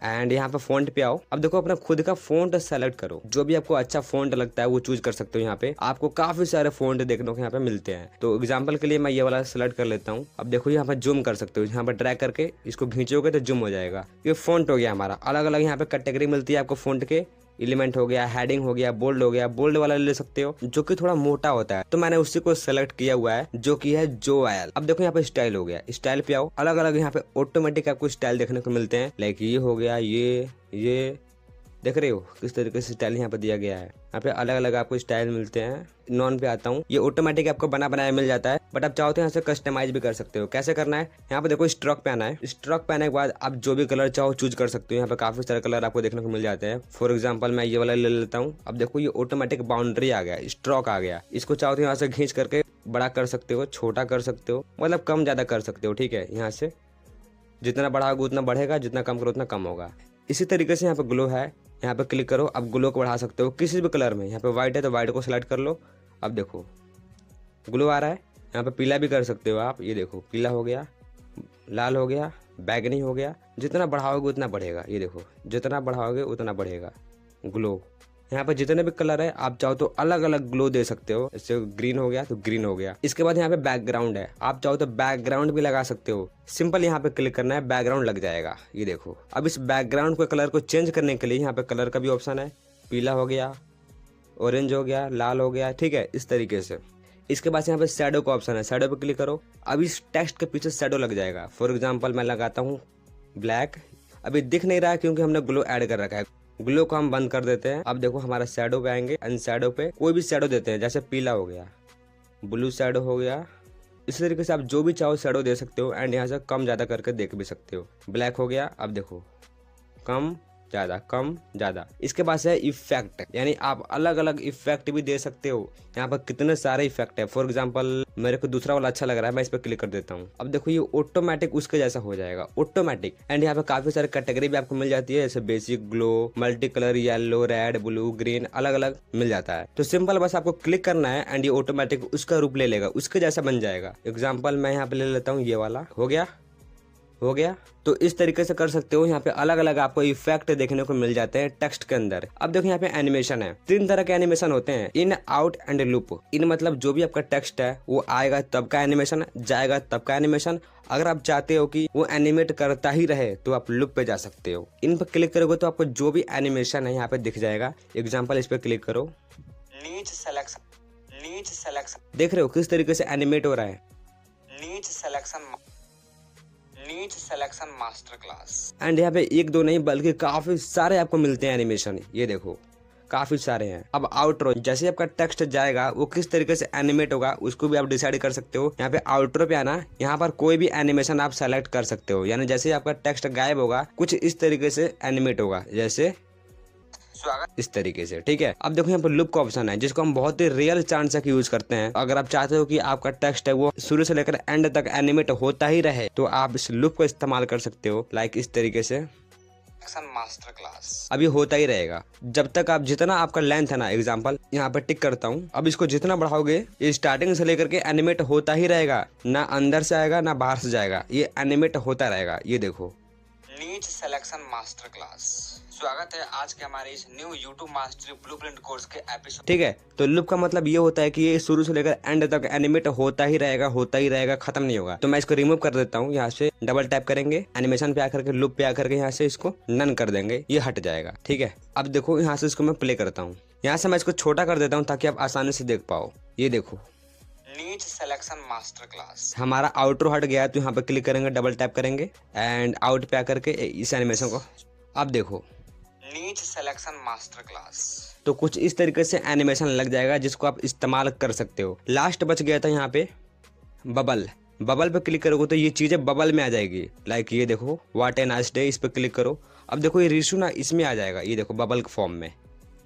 एंड यहाँ पे फॉन्ट पे आओ। अब देखो अपना खुद का फॉन्ट सेलेक्ट करो, जो भी आपको अच्छा फॉन्ट लगता है वो चूज कर सकते हो। यहाँ पे आपको काफी सारे फॉन्ट देखने को यहाँ पे मिलते हैं। तो एग्जांपल के लिए मैं ये वाला सेलेक्ट कर लेता हूँ। अब देखो यहाँ पे जूम कर सकते हो, यहाँ पे ड्रैग करके इसको खींचोगे तो जूम हो जाएगा। ये फॉन्ट हो गया हमारा। अलग अलग यहाँ पे कैटेगरी मिलती है आपको फॉन्ट के, एलिमेंट हो गया, हेडिंग हो गया, बोल्ड हो गया। बोल्ड वाला ले सकते हो जो कि थोड़ा मोटा होता है, तो मैंने उसी को सेलेक्ट किया हुआ है जो कि है जोएल। अब देखो यहाँ पे स्टाइल हो गया, स्टाइल पे आओ। अलग अलग यहाँ पे ऑटोमेटिक आपको स्टाइल देखने को मिलते हैं, लाइक ये हो गया, ये देख रहे हो किस तरीके से स्टाइल यहाँ पे दिया गया है। यहाँ पे अलग अलग आपको स्टाइल मिलते हैं। नॉन पे आता हूँ, ये ऑटोमेटिक आपको बना बनाया मिल जाता है, बट आप चाहो तो यहाँ से कस्टमाइज भी कर सकते हो। कैसे करना है, यहाँ पे देखो स्ट्रोक पे आना है। स्ट्रोक पे आने के बाद आप जो भी कलर चाहो चूज कर सकते हो। यहाँ पे काफी सारे कलर आपको देखने को मिल जाते हैं। फॉर एग्जाम्पल मैं ये वाला ले लेता हूँ। अब देखो ये ऑटोमेटिक बाउंड्री आ गया, स्ट्रोक आ गया। इसको चाहो तो यहाँ से खींच करके बड़ा कर सकते हो, छोटा कर सकते हो, मतलब कम ज्यादा कर सकते हो। ठीक है, यहाँ से जितना बढ़ाओगे उतना बढ़ेगा, जितना कम करो उतना कम होगा। इसी तरीके से यहाँ पे ग्लो है, यहाँ पे क्लिक करो। अब ग्लो को बढ़ा सकते हो किसी भी कलर में। यहाँ पे व्हाइट है तो व्हाइट को सिलेक्ट कर लो। अब देखो ग्लो आ रहा है। यहाँ पे पीला भी कर सकते हो आप, ये देखो पीला हो गया, लाल हो गया, बैगनी हो गया। जितना बढ़ाओगे उतना बढ़ेगा, ये देखो जितना बढ़ाओगे उतना बढ़ेगा ग्लो। यहाँ पे जितने भी कलर है आप चाहो तो अलग अलग ग्लो दे सकते हो। इससे ग्रीन हो गया तो ग्रीन हो गया। इसके बाद यहाँ पे बैकग्राउंड है, आप चाहो तो बैकग्राउंड भी लगा सकते हो। सिंपल यहाँ पे क्लिक करना है, बैकग्राउंड लग जाएगा। ये देखो अब इस बैकग्राउंड के कलर को चेंज करने के लिए यहाँ पे कलर का भी ऑप्शन है। पीला हो गया, ऑरेंज हो गया, लाल हो गया। ठीक है, इस तरीके से। इसके बाद यहाँ पे शैडो का ऑप्शन है, शैडो पे क्लिक करो। अब इस टेक्स्ट के पीछे शैडो लग जाएगा। फॉर एग्जाम्पल मैं लगाता हूँ ब्लैक। अभी दिख नहीं रहा है क्योंकि हमने ग्लो ऐड कर रखा है। ग्लो को हम बंद कर देते हैं। अब देखो हमारा शैडो पे आएंगे, एंड शैडो पे कोई भी शैडो देते हैं, जैसे पीला हो गया, ब्लू शैडो हो गया। इसी तरीके से आप जो भी चाहो शैडो दे सकते हो, एंड यहाँ से कम ज्यादा करके देख भी सकते हो। ब्लैक हो गया, अब देखो कम ज्यादा, कम ज्यादा। इसके पास है इफेक्ट, यानी आप अलग अलग इफेक्ट भी दे सकते हो। यहाँ पर कितने सारे इफेक्ट है। फॉर एग्जांपल मेरे को दूसरा वाला अच्छा लग रहा है, मैं इस पर क्लिक कर देता हूँ। अब देखो ये ऑटोमेटिक उसके जैसा हो जाएगा, ऑटोमेटिक। एंड यहाँ पे काफी सारे कैटेगरी भी आपको मिल जाती है, जैसे basic, glow, multi colour, yellow, red, blue, green, अलग अलग मिल जाता है। तो सिंपल बस आपको क्लिक करना है एंड ये ऑटोमेटिक उसका रूप ले लेगा, उसके जैसा बन जाएगा। एग्जाम्पल मैं यहाँ पे ले लेता हूँ, ये वाला हो गया। तो इस तरीके से कर सकते हो। यहाँ पे अलग अलग आपको इफेक्ट देखने को मिल जाते हैं टेक्स्ट के अंदर। अब देखो यहाँ पे एनिमेशन है, 3 तरह के एनिमेशन होते हैं, इन, आउट एंड लूप। इन मतलब जो भी आपका टेक्स्ट है वो आएगा तब का एनिमेशन, जाएगा तब का एनिमेशन। अगर आप चाहते हो कि वो एनिमेट करता ही रहे तो आप लूप पे जा सकते हो। इन पर क्लिक करोगे तो आपको जो भी एनिमेशन है यहाँ पे दिख जाएगा। एग्जाम्पल इस पे क्लिक करो, नीच सेलेक्शन देख रहे हो किस तरीके से एनिमेट हो रहा है। नीच सेलेक्शन मास्टर क्लास। एंड यहाँ पे 1-2 नहीं बल्कि काफी सारे आपको मिलते हैं एनिमेशन, ये देखो काफी सारे हैं। अब आउटरो, जैसे आपका टेक्स्ट जाएगा वो किस तरीके से एनिमेट होगा उसको भी आप डिसाइड कर सकते हो। यहाँ पे आउटरो पे आना, यहाँ पर कोई भी एनिमेशन आप सेलेक्ट कर सकते हो, यानी जैसे आपका टेक्स्ट गायब होगा कुछ इस तरीके से एनिमेट होगा, जैसे इस तरीके से। ठीक है, अब देखो यहाँ पर लूप का ऑप्शन है, जिसको हम बहुत ही रियल चांस तक यूज करते हैं। अगर आप चाहते हो कि आपका टेक्स्ट है वो शुरू से लेकर एंड तक एनिमेट होता ही रहे तो आप इस लूप को इस्तेमाल कर सकते हो, लाइक इस तरीके से। मास्टर क्लास अभी होता ही रहेगा जब तक आप, जितना आपका लेंथ है ना। एग्जांपल यहाँ पे टिक करता हूँ। अब इसको जितना बढ़ाओगे ये स्टार्टिंग से लेकर के एनिमेट होता ही रहेगा, ना अंदर से आएगा ना बाहर से जाएगा, ये एनिमेट होता रहेगा। ये देखो नीच सिलेक्शन मास्टर क्लास। स्वागत है आज के हमारे इस new YouTube mastery blueprint course के एपिसोड। ठीक है, तो लूप का मतलब ये होता है कि ये शुरू से लेकर एंड तक एनिमेट होता ही रहेगा, खत्म नहीं होगा। तो मैं इसको रिमूव कर देता हूँ। यहाँ से डबल टैप करेंगे, एनिमेशन पे आकर के लूप पे आकर के यहाँ से इसको नन कर देंगे, ये हट जाएगा। ठीक है, अब देखो यहाँ से इसको मैं प्ले करता हूँ। यहाँ से मैं इसको छोटा कर देता हूँ ताकि आप आसानी से देख पाओ। ये देखो नीच सिलेक्शन मास्टर क्लास। हमारा आउटरो हट गया है, तो यहाँ पे क्लिक करेंगे, डबल टैप करेंगे एंड आउट पे आकर के इस एनिमेशन को अब देखो नीच सिलेक्शन मास्टर क्लास। तो कुछ इस तरीके से एनिमेशन लग जाएगा जिसको आप इस्तेमाल कर सकते हो। लास्ट बच गया था यहाँ पे बबल पे क्लिक करोगे तो ये चीजें बबल में आ जाएगी, लाइक ये देखो व्हाट ए नाइस डे, इस पे क्लिक करो। अब देखो ये रिशु ना इसमें आ जाएगा, ये देखो बबल फॉर्म में।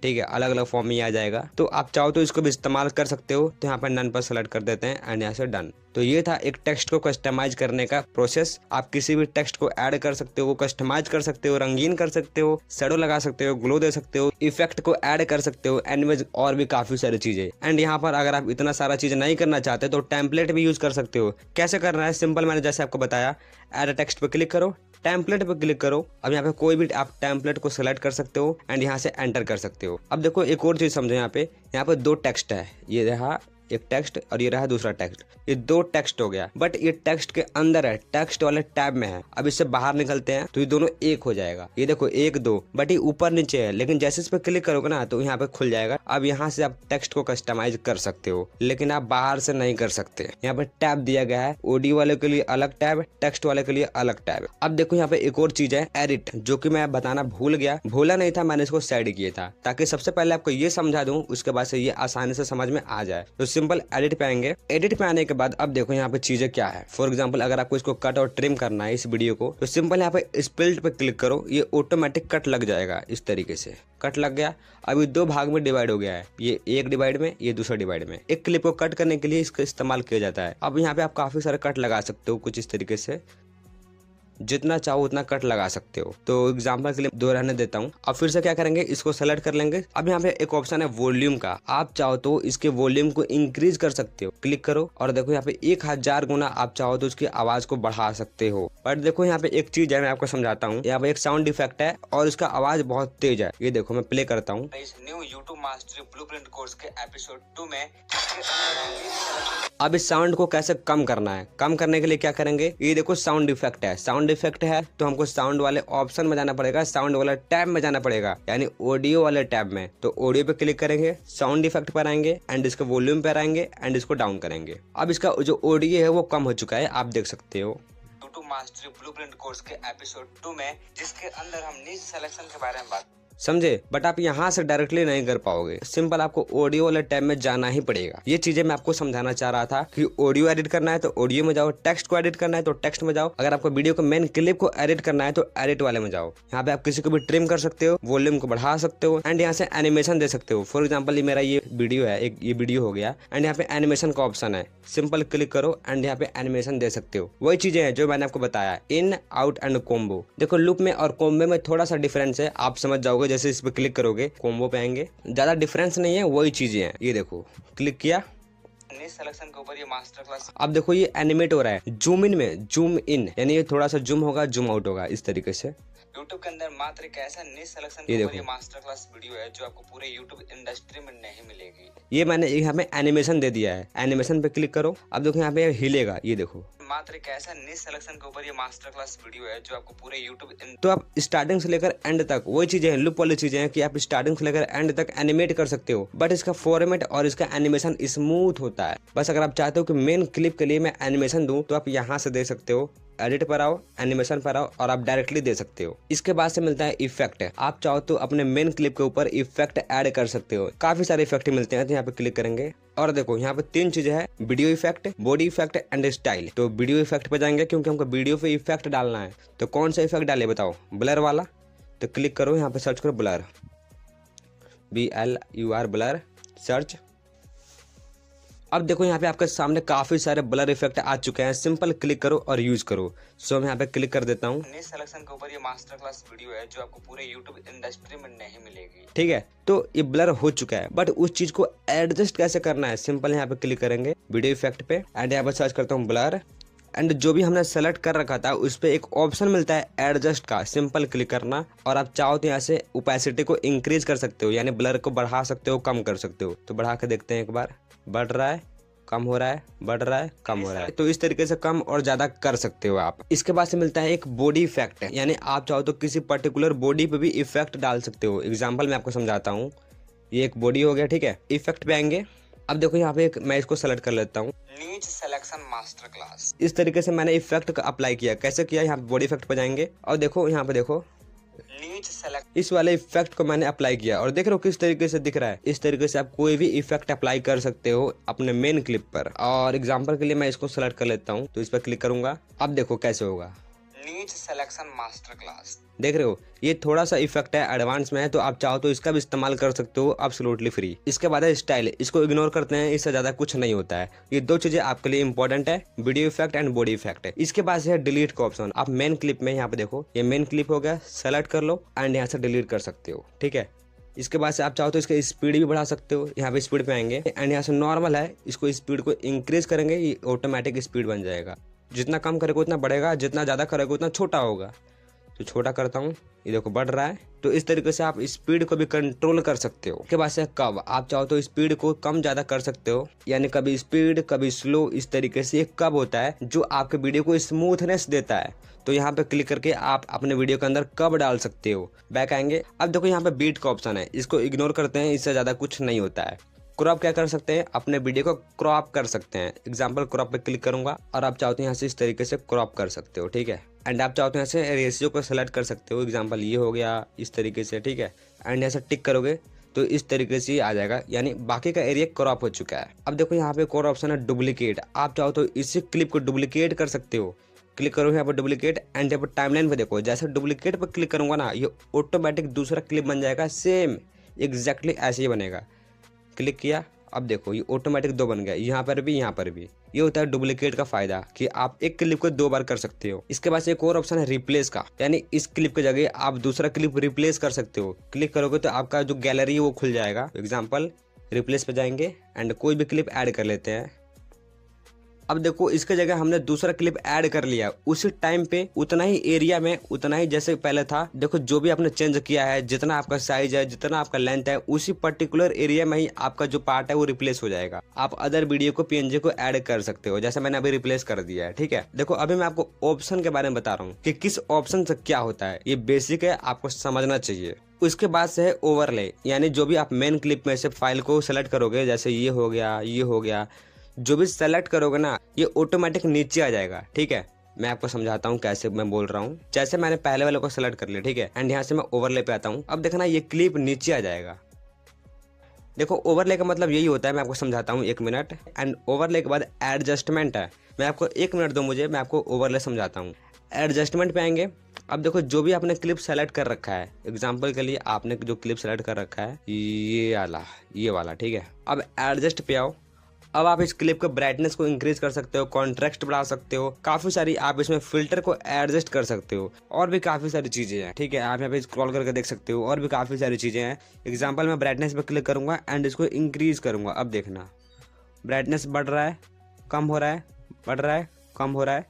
ठीक है, अलग अलग फॉर्म में आ जाएगा। तो आप चाहो तो इसको भी इस्तेमाल कर सकते हो। तो यहाँ पर नन पर सेलेक्ट कर देते हैं एंड यहाँ से डन। तो ये था एक टेक्स्ट को कस्टमाइज करने का प्रोसेस। आप किसी भी टेक्स्ट को ऐड कर सकते हो, कस्टमाइज कर सकते हो, रंगीन कर सकते हो, शैडो लगा सकते हो, ग्लो दे सकते हो, इफेक्ट को ऐड कर सकते हो, एनिमेज और भी काफी सारी चीजें। एंड यहाँ पर अगर आप इतना सारा चीज नहीं करना चाहते तो टेम्पलेट भी यूज कर सकते हो। कैसे करना है, सिंपल मैंने जैसे आपको बताया, ऐड टेक्स्ट पे क्लिक करो, टेम्पलेट पे क्लिक करो। अब यहाँ पे कोई भी आप टेम्पलेट को सिलेक्ट कर सकते हो एंड यहाँ से एंटर कर सकते हो। अब देखो एक और चीज समझो, यहाँ पे 2 टेक्स्ट है, ये रहा एक टेक्स्ट और ये रहा दूसरा टेक्स्ट, ये दो टेक्स्ट हो गया, बट ये टेक्स्ट के अंदर है, टेक्स्ट वाले टैब में है। अब इससे बाहर निकलते हैं तो ये दोनों एक हो जाएगा। ये देखो 1 2, बट ये ऊपर नीचे है, लेकिन जैसे इस पे क्लिक करोगे ना तो यहाँ पे खुल जाएगा। अब यहाँ से आप टेक्स्ट को कस्टमाइज कर सकते हो, लेकिन आप बाहर से नहीं कर सकते। यहाँ पे टैब दिया गया है, ऑडियो वाले के लिए अलग टैब, टेक्स्ट वाले के लिए अलग टैब। अब देखो यहाँ पे एक और चीज है एडिट, जो कि मैं बताना भूला नहीं था, मैंने इसको साइड किया था ताकि सबसे पहले आपको ये समझा दूं, उसके बाद से ये आसानी से समझ में आ जाए। तो सिंपल एडिट पे आएंगे। एडिट पे आने के बाद अब देखो यहाँ पे चीजें क्या है। फॉर एग्जांपल अगर आपको इसको कट और ट्रिम करना है इस वीडियो को, तो सिंपल यहाँ पे स्प्लिट पे क्लिक करो, ये ऑटोमेटिक कट लग जाएगा। इस तरीके से कट लग गया। अभी 2 भाग में डिवाइड हो गया है, ये एक डिवाइड में, ये दूसरा डिवाइड में। एक क्लिप को कट करने के लिए इसका इस्तेमाल किया जाता है। अब यहाँ पे आप काफी सारे कट लगा सकते हो, कुछ इस तरीके से, जितना चाहो उतना कट लगा सकते हो। तो एग्जांपल के लिए 2 रहने देता हूँ। अब फिर से क्या करेंगे, इसको सेलेक्ट कर लेंगे। अब यहाँ पे एक ऑप्शन है वॉल्यूम का, आप चाहो तो इसके वॉल्यूम को इंक्रीज कर सकते हो। क्लिक करो और देखो यहाँ पे 1000 गुना आप चाहो तो उसकी आवाज को बढ़ा सकते हो। बट देखो यहाँ पे एक चीज है, मैं आपको समझाता हूँ। यहाँ पे एक साउंड इफेक्ट है और इसका आवाज बहुत तेज है। ये देखो मैं प्ले करता हूँ। इस new YouTube mastery blueprint course के एपिसोड 2 में अब इस साउंड को कैसे कम करना है, कम करने के लिए क्या करेंगे, ये देखो साउंड इफेक्ट है। साउंड इफेक्ट है तो हमको साउंड वाले ऑप्शन में जाना पड़ेगा, साउंड वाला टैब में जाना पड़ेगा, यानी ऑडियो वाले टैब में। तो ऑडियो पे क्लिक करेंगे, साउंड इफेक्ट पर आएंगे एंड इसके वॉल्यूम पर आएंगे एंड इसको डाउन करेंगे। अब इसका जो ऑडियो है वो कम हो चुका है, आप देख सकते हो। यूट्यूब मास्टरी ब्लूप्रिंट कोर्स के एपिसोड 2 में, जिसके अंदर हम नीच सिलेक्शन के बारे में बात समझे। बट आप यहाँ से डायरेक्टली नहीं कर पाओगे, सिंपल आपको ऑडियो वाले टैब में जाना ही पड़ेगा। ये चीजें मैं आपको समझाना चाह रहा था कि ऑडियो एडिट करना है तो ऑडियो में जाओ, टेक्स्ट को एडिट करना है तो टेक्स्ट में जाओ, अगर आपको वीडियो को मेन क्लिप को एडिट करना है तो एडिट वाले में जाओ। यहाँ पे आप किसी को भी ट्रिम कर सकते हो, वॉल्यूम को बढ़ा सकते हो एंड यहाँ से एनिमेशन दे सकते हो। फॉर एग्जाम्पल मेरा ये वीडियो है, एक ये वीडियो हो गया एंड यहाँ पे एनिमेशन का ऑप्शन है, सिंपल क्लिक करो एंड यहाँ पे एनिमेशन दे सकते हो। वही चीजें हैं जो मैंने आपको बताया, इन आउट एंड कॉम्बो। देखो लूप में और कॉम्बो में थोड़ा सा डिफरेंस है, आप समझ जाओगे जैसे इस पे क्लिक करोगे, कॉम्बो पे आएंगे, ज्यादा डिफरेंस नहीं है, वही चीजें हैं। ये देखो क्लिक किया, सिलेक्शन के ऊपर ये मास्टर क्लास। अब देखो ये एनिमेट हो रहा है, जूम इन में जूम इन, यानी ये थोड़ा सा जूम होगा, जूम आउट होगा, इस तरीके से। YouTube के अंदर मात्र एक ऐसा निश सिलेक्शन के ऊपर ये मास्टर क्लास वीडियो है जो आपको पूरे YouTube इंडस्ट्री में नहीं मिलेगी। ये मैंने यहाँ पे एनिमेशन दे दिया है, एनिमेशन पे क्लिक करो। अब देखो यहाँ पे हिलेगा, ये देखो मात्र एक ऐसा निश सिलेक्शन के ऊपर ये मास्टर क्लास वीडियो है जो आपको पूरे YouTube तो आप स्टार्टिंग से लेकर एंड तक, वही चीजें हैं, लूप वाली चीजें हैं कि आप स्टार्टिंग से लेकर एंड तक एनिमेट कर सकते हो। बट इसका फॉर्मेट और इसका एनिमेशन स्मूथ होता है। बस अगर आप चाहते हो कि मेन क्लिप के लिए मैं एनिमेशन दूं तो आप यहाँ से दे सकते हो, एडिट पर आओ, एनिमेशन पर आओ और आप डायरेक्टली दे सकते हो। इसके बाद से मिलता है इफेक्ट। आप चाहो तो अपने मेन क्लिप के ऊपर इफेक्ट ऐड कर सकते हो, काफी सारे इफेक्ट मिलते हैं। तो यहाँ पे क्लिक करेंगे और देखो यहाँ पे 3 चीजें हैं, video effect, body effect and style. तो वीडियो इफेक्ट पे जाएंगे क्योंकि हमको वीडियो पे इफेक्ट डालना है। तो कौन सा इफेक्ट डाले बताओ, ब्लर वाला। तो क्लिक करो, यहाँ पे सर्च करो ब्लर, BLUR ब्लर, सर्च। अब देखो यहाँ पे आपके सामने काफी सारे ब्लर इफेक्ट आ चुके हैं, सिंपल क्लिक करो और यूज करो। सो मैं यहाँ पे क्लिक कर देता हूँ। निश सिलेक्शन के ऊपर ये मास्टर क्लास वीडियो है जो आपको पूरे YouTube इंडस्ट्री में नहीं मिलेगी। ठीक है, तो ये ब्लर हो चुका है, बट उस चीज को एडजस्ट कैसे करना है, सिंपल यहाँ पे क्लिक करेंगे वीडियो इफेक्ट पे एंड यहाँ पे सर्च करता हूँ ब्लर एंड जो भी हमने सेलेक्ट कर रखा था उस पे एक ऑप्शन मिलता है एडजस्ट का, सिंपल क्लिक करना और आप चाहो तो यहाँ से ओपेसिटी को इंक्रीज कर सकते हो, यानी ब्लर को बढ़ा सकते हो, कम कर सकते हो। तो बढ़ा के देखते हैं एक बार, बढ़ रहा है, कम हो रहा है, बढ़ रहा है, कम हो रहा है। तो इस तरीके से कम और ज्यादा कर सकते हो आप। इसके बाद से मिलता है एक बॉडी इफेक्ट, यानी आप चाहो तो किसी पर्टिकुलर बॉडी पे भी इफेक्ट डाल सकते हो। एग्जांपल मैं आपको समझाता हूँ। ये एक बॉडी हो गया, ठीक है। इफेक्ट पे आएंगे, अब देखो यहाँ पे मैं इसको सेलेक्ट कर लेता हूँ, नीच सिलेक्शन मास्टर क्लास। इस तरीके से मैंने इफेक्ट अप्लाई किया। कैसे किया, यहाँ पे बॉडी इफेक्ट पे जाएंगे और देखो यहाँ पे देखो नीच सेलेक्ट, इस वाले इफेक्ट को मैंने अप्लाई किया और देख रहे हो किस तरीके से दिख रहा है। इस तरीके से आप कोई भी इफेक्ट अप्लाई कर सकते हो अपने मेन क्लिप पर। और एग्जांपल के लिए मैं इसको सेलेक्ट कर लेता हूँ, तो इस पर क्लिक करूंगा। अब देखो कैसे होगा, नीच सिलेक्शन मास्टर क्लास। देख रहे हो ये थोड़ा सा इफेक्ट है, एडवांस में है, तो आप चाहो तो इसका भी इस्तेमाल कर सकते हो एब्सोल्युटली फ्री। इसके बाद है स्टाइल, इसको इग्नोर करते हैं, इससे ज्यादा कुछ नहीं होता है। ये 2 चीजें आपके लिए इंपॉर्टेंट है, video effect and body effect. इसके बाद है डिलीट का ऑप्शन। आप मेन क्लिप में यहाँ पे देखो, ये मेन क्लिप हो गया, सेलेक्ट कर लो एंड यहाँ से डिलीट कर सकते हो, ठीक है। इसके बाद से आप चाहो तो इसका स्पीड भी बढ़ा सकते हो। यहाँ पे स्पीड पे आएंगे एंड यहाँ से नॉर्मल है, इसको स्पीड को इंक्रीज करेंगे, ये ऑटोमेटिक स्पीड बन जाएगा। जितना कम करेगा उतना बढ़ेगा, जितना ज्यादा करेगा उतना छोटा होगा। तो छोटा करता हूँ, ये देखो बढ़ रहा है। तो इस तरीके से आप स्पीड को भी कंट्रोल कर सकते हो। के बाद से कब आप चाहो तो स्पीड को कम ज्यादा कर सकते हो, यानी कभी स्पीड कभी स्लो, इस तरीके से एक कब होता है जो आपके वीडियो को स्मूथनेस देता है। तो यहाँ पे क्लिक करके आप अपने वीडियो के अंदर कब डाल सकते हो। बैक आएंगे, अब देखो यहाँ पे बीट का ऑप्शन है, इसको इग्नोर करते हैं, इससे ज्यादा कुछ नहीं होता है। क्रॉप क्या कर सकते हैं, अपने वीडियो को क्रॉप कर सकते हैं। एग्जाम्पल क्रॉप पे क्लिक करूंगा और आप चाहते हैं यहाँ से इस तरीके से क्रॉप कर सकते हो, ठीक है। एंड आप चाहते हैं यहाँ से रेशियो को सेलेक्ट कर सकते हो, एग्जाम्पल ये हो गया इस तरीके से, ठीक है। एंड यहाँ से टिक करोगे तो इस तरीके से आ जाएगा, यानी बाकी का एरिया क्रॉप हो चुका है। अब देखो यहाँ पे एक और ऑप्शन है डुप्लीकेट, आप चाहो तो इसी क्लिप को डुप्लीकेट कर सकते हो। क्लिक करो यहाँ पर डुप्लीकेट एंड यहाँ पर टाइमलाइन पे देखो, जैसे डुप्लीकेट पर क्लिक करूंगा ना, ये ऑटोमेटिक दूसरा क्लिप बन जाएगा, सेम एग्जैक्टली ऐसे ही बनेगा। क्लिक किया, अब देखो ये ऑटोमेटिक 2 बन गया, यहाँ पर भी यहाँ पर भी। ये होता है डुप्लीकेट का फायदा कि आप एक क्लिप को 2 बार कर सकते हो। इसके बाद एक और ऑप्शन है रिप्लेस का, यानी इस क्लिप की जगह आप दूसरा क्लिप रिप्लेस कर सकते हो। क्लिक करोगे तो आपका जो गैलरी है वो खुल जाएगा। एग्जाम्पल रिप्लेस पे जाएंगे एंड कोई भी क्लिप ऐड कर लेते हैं। अब देखो इसके जगह हमने दूसरा क्लिप ऐड कर लिया, उसी टाइम पे उतना ही एरिया में, उतना ही जैसे पहले था। देखो जो भी आपने चेंज किया है, जितना आपका साइज है, जितना आपका लेंथ है, उसी पर्टिकुलर एरिया में ही आपका जो पार्ट है वो रिप्लेस हो जाएगा। आप अदर वीडियो को पीएनजी को ऐड कर सकते हो, जैसे मैंने अभी रिप्लेस कर दिया है, ठीक है। देखो अभी मैं आपको ऑप्शन के बारे में बता रहा हूँ कि किस ऑप्शन से क्या होता है, ये बेसिक है, आपको समझना चाहिए। उसके बाद से है ओवरले, यानी जो भी आप मेन क्लिप में से फाइल को सेलेक्ट करोगे, जैसे ये हो गया, ये हो गया, जो भी सेलेक्ट करोगे ना ये ऑटोमेटिक नीचे आ जाएगा, ठीक है। मैं आपको समझाता हूँ कैसे मैं बोल रहा हूँ। जैसे मैंने पहले वाले को सेलेक्ट कर लिया, ठीक है, एंड यहाँ से मैं ओवरले पे आता हूँ। अब देखना ये क्लिप नीचे आ जाएगा। देखो ओवरले का मतलब यही होता है, मैं आपको समझाता हूँ 1 मिनट। एंड ओवरले के बाद एडजस्टमेंट है, मैं आपको 1 मिनट दो मुझे, मैं आपको ओवरले समझाता हूँ। एडजस्टमेंट पे आएंगे, अब देखो जो भी आपने क्लिप सेलेक्ट कर रखा है, एग्जांपल के लिए आपने जो क्लिप सेलेक्ट कर रखा है ये वाला, ठीक है। अब एडजस्ट पे आओ, अब आप इस क्लिप के ब्राइटनेस को इंक्रीज कर सकते हो, कॉन्ट्रास्ट बढ़ा सकते हो, काफी सारी आप इसमें फिल्टर को एडजस्ट कर सकते हो, और भी काफी सारी चीजें हैं, ठीक है। आप यहाँ पे स्क्रॉल करके देख सकते हो, और भी काफी सारी चीजें हैं। एग्जांपल मैं ब्राइटनेस पे क्लिक करूंगा एंड इसको इंक्रीज करूंगा। अब देखना ब्राइटनेस बढ़ रहा है, कम हो रहा है, बढ़ रहा है, कम हो रहा है।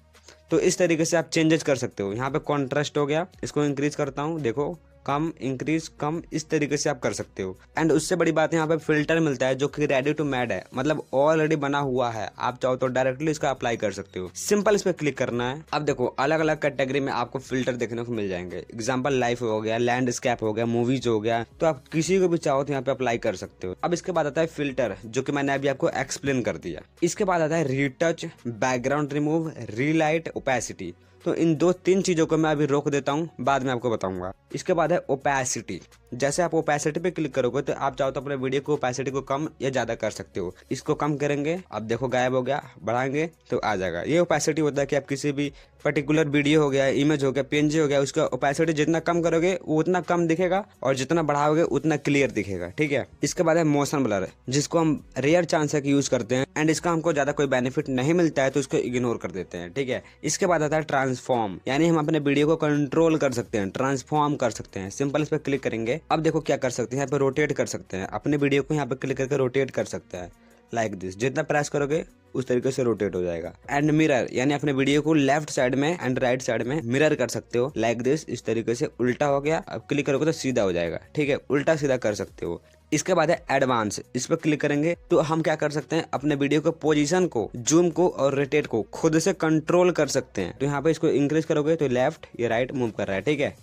तो इस तरीके से आप चेंजेस कर सकते हो। यहाँ पे कॉन्ट्रास्ट हो गया, इसको इंक्रीज करता हूँ, देखो कम, इंक्रीज, कम, इस तरीके से आप कर सकते हो। एंड उससे बड़ी बात यहाँ पे फिल्टर मिलता है जो कि रेडी टू मेड है, मतलब ऑलरेडी बना हुआ है। आप चाहो तो डायरेक्टली इसका अप्लाई कर सकते हो, सिंपल इस पे क्लिक करना है। अब देखो अलग अलग कैटेगरी में आपको फिल्टर देखने को मिल जाएंगे। एग्जाम्पल लाइफ हो गया, लैंडस्केप हो गया, मूवीज हो गया, तो आप किसी को भी चाहो तो यहाँ पे अप्लाई कर सकते हो। अब इसके बाद आता है फिल्टर, जो कि मैंने अभी आपको एक्सप्लेन कर दिया। इसके बाद आता है रीटच, बैकग्राउंड रिमूव, रीलाइट, ओपेसिटी। तो इन 2-3 चीजों को मैं अभी रोक देता हूँ, बाद में आपको बताऊंगा। इसके बाद है ओपेसिटी। जैसे आप ओपेसिटी पे क्लिक करोगे तो आप चाहो तो अपने वीडियो को ओपेसिटी को कम या ज्यादा कर सकते हो। इसको कम करेंगे, अब देखो गायब हो गया, बढ़ाएंगे तो आ जाएगा। ये ओपेसिटी होता है कि आप किसी भी पर्टिकुलर वीडियो हो गया, इमेज हो गया, पीएनजी हो गया, उसका ओपेसिटी जितना कम करोगे वो उतना कम दिखेगा, और जितना बढ़ाओगे उतना क्लियर दिखेगा, ठीक है। इसके बाद है मोशन ब्लर, जिसको हम रेयर चांस है कि यूज करते हैं, एंड इसका हमको ज्यादा कोई बेनिफिट नहीं मिलता है तो इसको इग्नोर कर देते हैं, ठीक है। इसके बाद आता है ट्रांसफॉर्म, यानी हम अपने वीडियो को कंट्रोल कर सकते हैं, ट्रांसफॉर्म कर सकते हैं। सिंपल इस पर क्लिक करेंगे, अब देखो क्या कर सकते हैं, यहाँ पे रोटेट कर सकते हैं अपने वीडियो को, यहाँ पे क्लिक करके रोटेट कर सकते हैं लाइक दिस। जितना प्रेस करोगे उस तरीके से रोटेट हो जाएगा। एंड मिरर, यानी अपने वीडियो को लेफ्ट साइड में एंड राइट साइड में मिरर कर सकते हो लाइक दिस। इस तरीके से उल्टा हो गया, अब क्लिक करोगे तो सीधा हो जाएगा, ठीक है, उल्टा सीधा कर सकते हो। इसके बाद है एडवांस, इस पर क्लिक करेंगे तो हम क्या कर सकते हैं, अपने वीडियो को पोजीशन को, जूम को और रोटेट को खुद से कंट्रोल कर सकते हैं। तो यहाँ पे इसको इंक्रीज करोगे तो लेफ्ट या राइट मूव कर रहा है, ठीक है।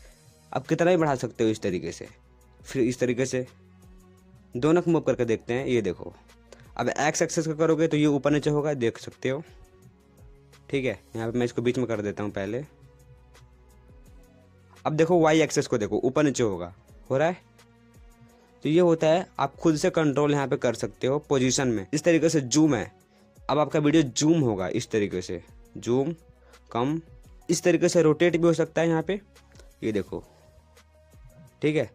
अब कितना ही बढ़ा सकते हो इस तरीके से, फिर इस तरीके से दोनों को मूव करके देखते हैं। ये देखो अब एक्स एक्सेस का करोगे तो ये ऊपर नीचे होगा, देख सकते हो, ठीक है। यहाँ पे मैं इसको बीच में कर देता हूँ पहले। अब देखो वाई एक्सेस को देखो, ऊपर नीचे होगा, हो रहा है। तो ये होता है, आप खुद से कंट्रोल यहाँ पे कर सकते हो पोजीशन में। इस तरीके से जूम है, अब आपका वीडियो जूम होगा इस तरीके से, जूम कम, इस तरीके से रोटेट भी हो सकता है यहाँ पे, ये देखो, ठीक है।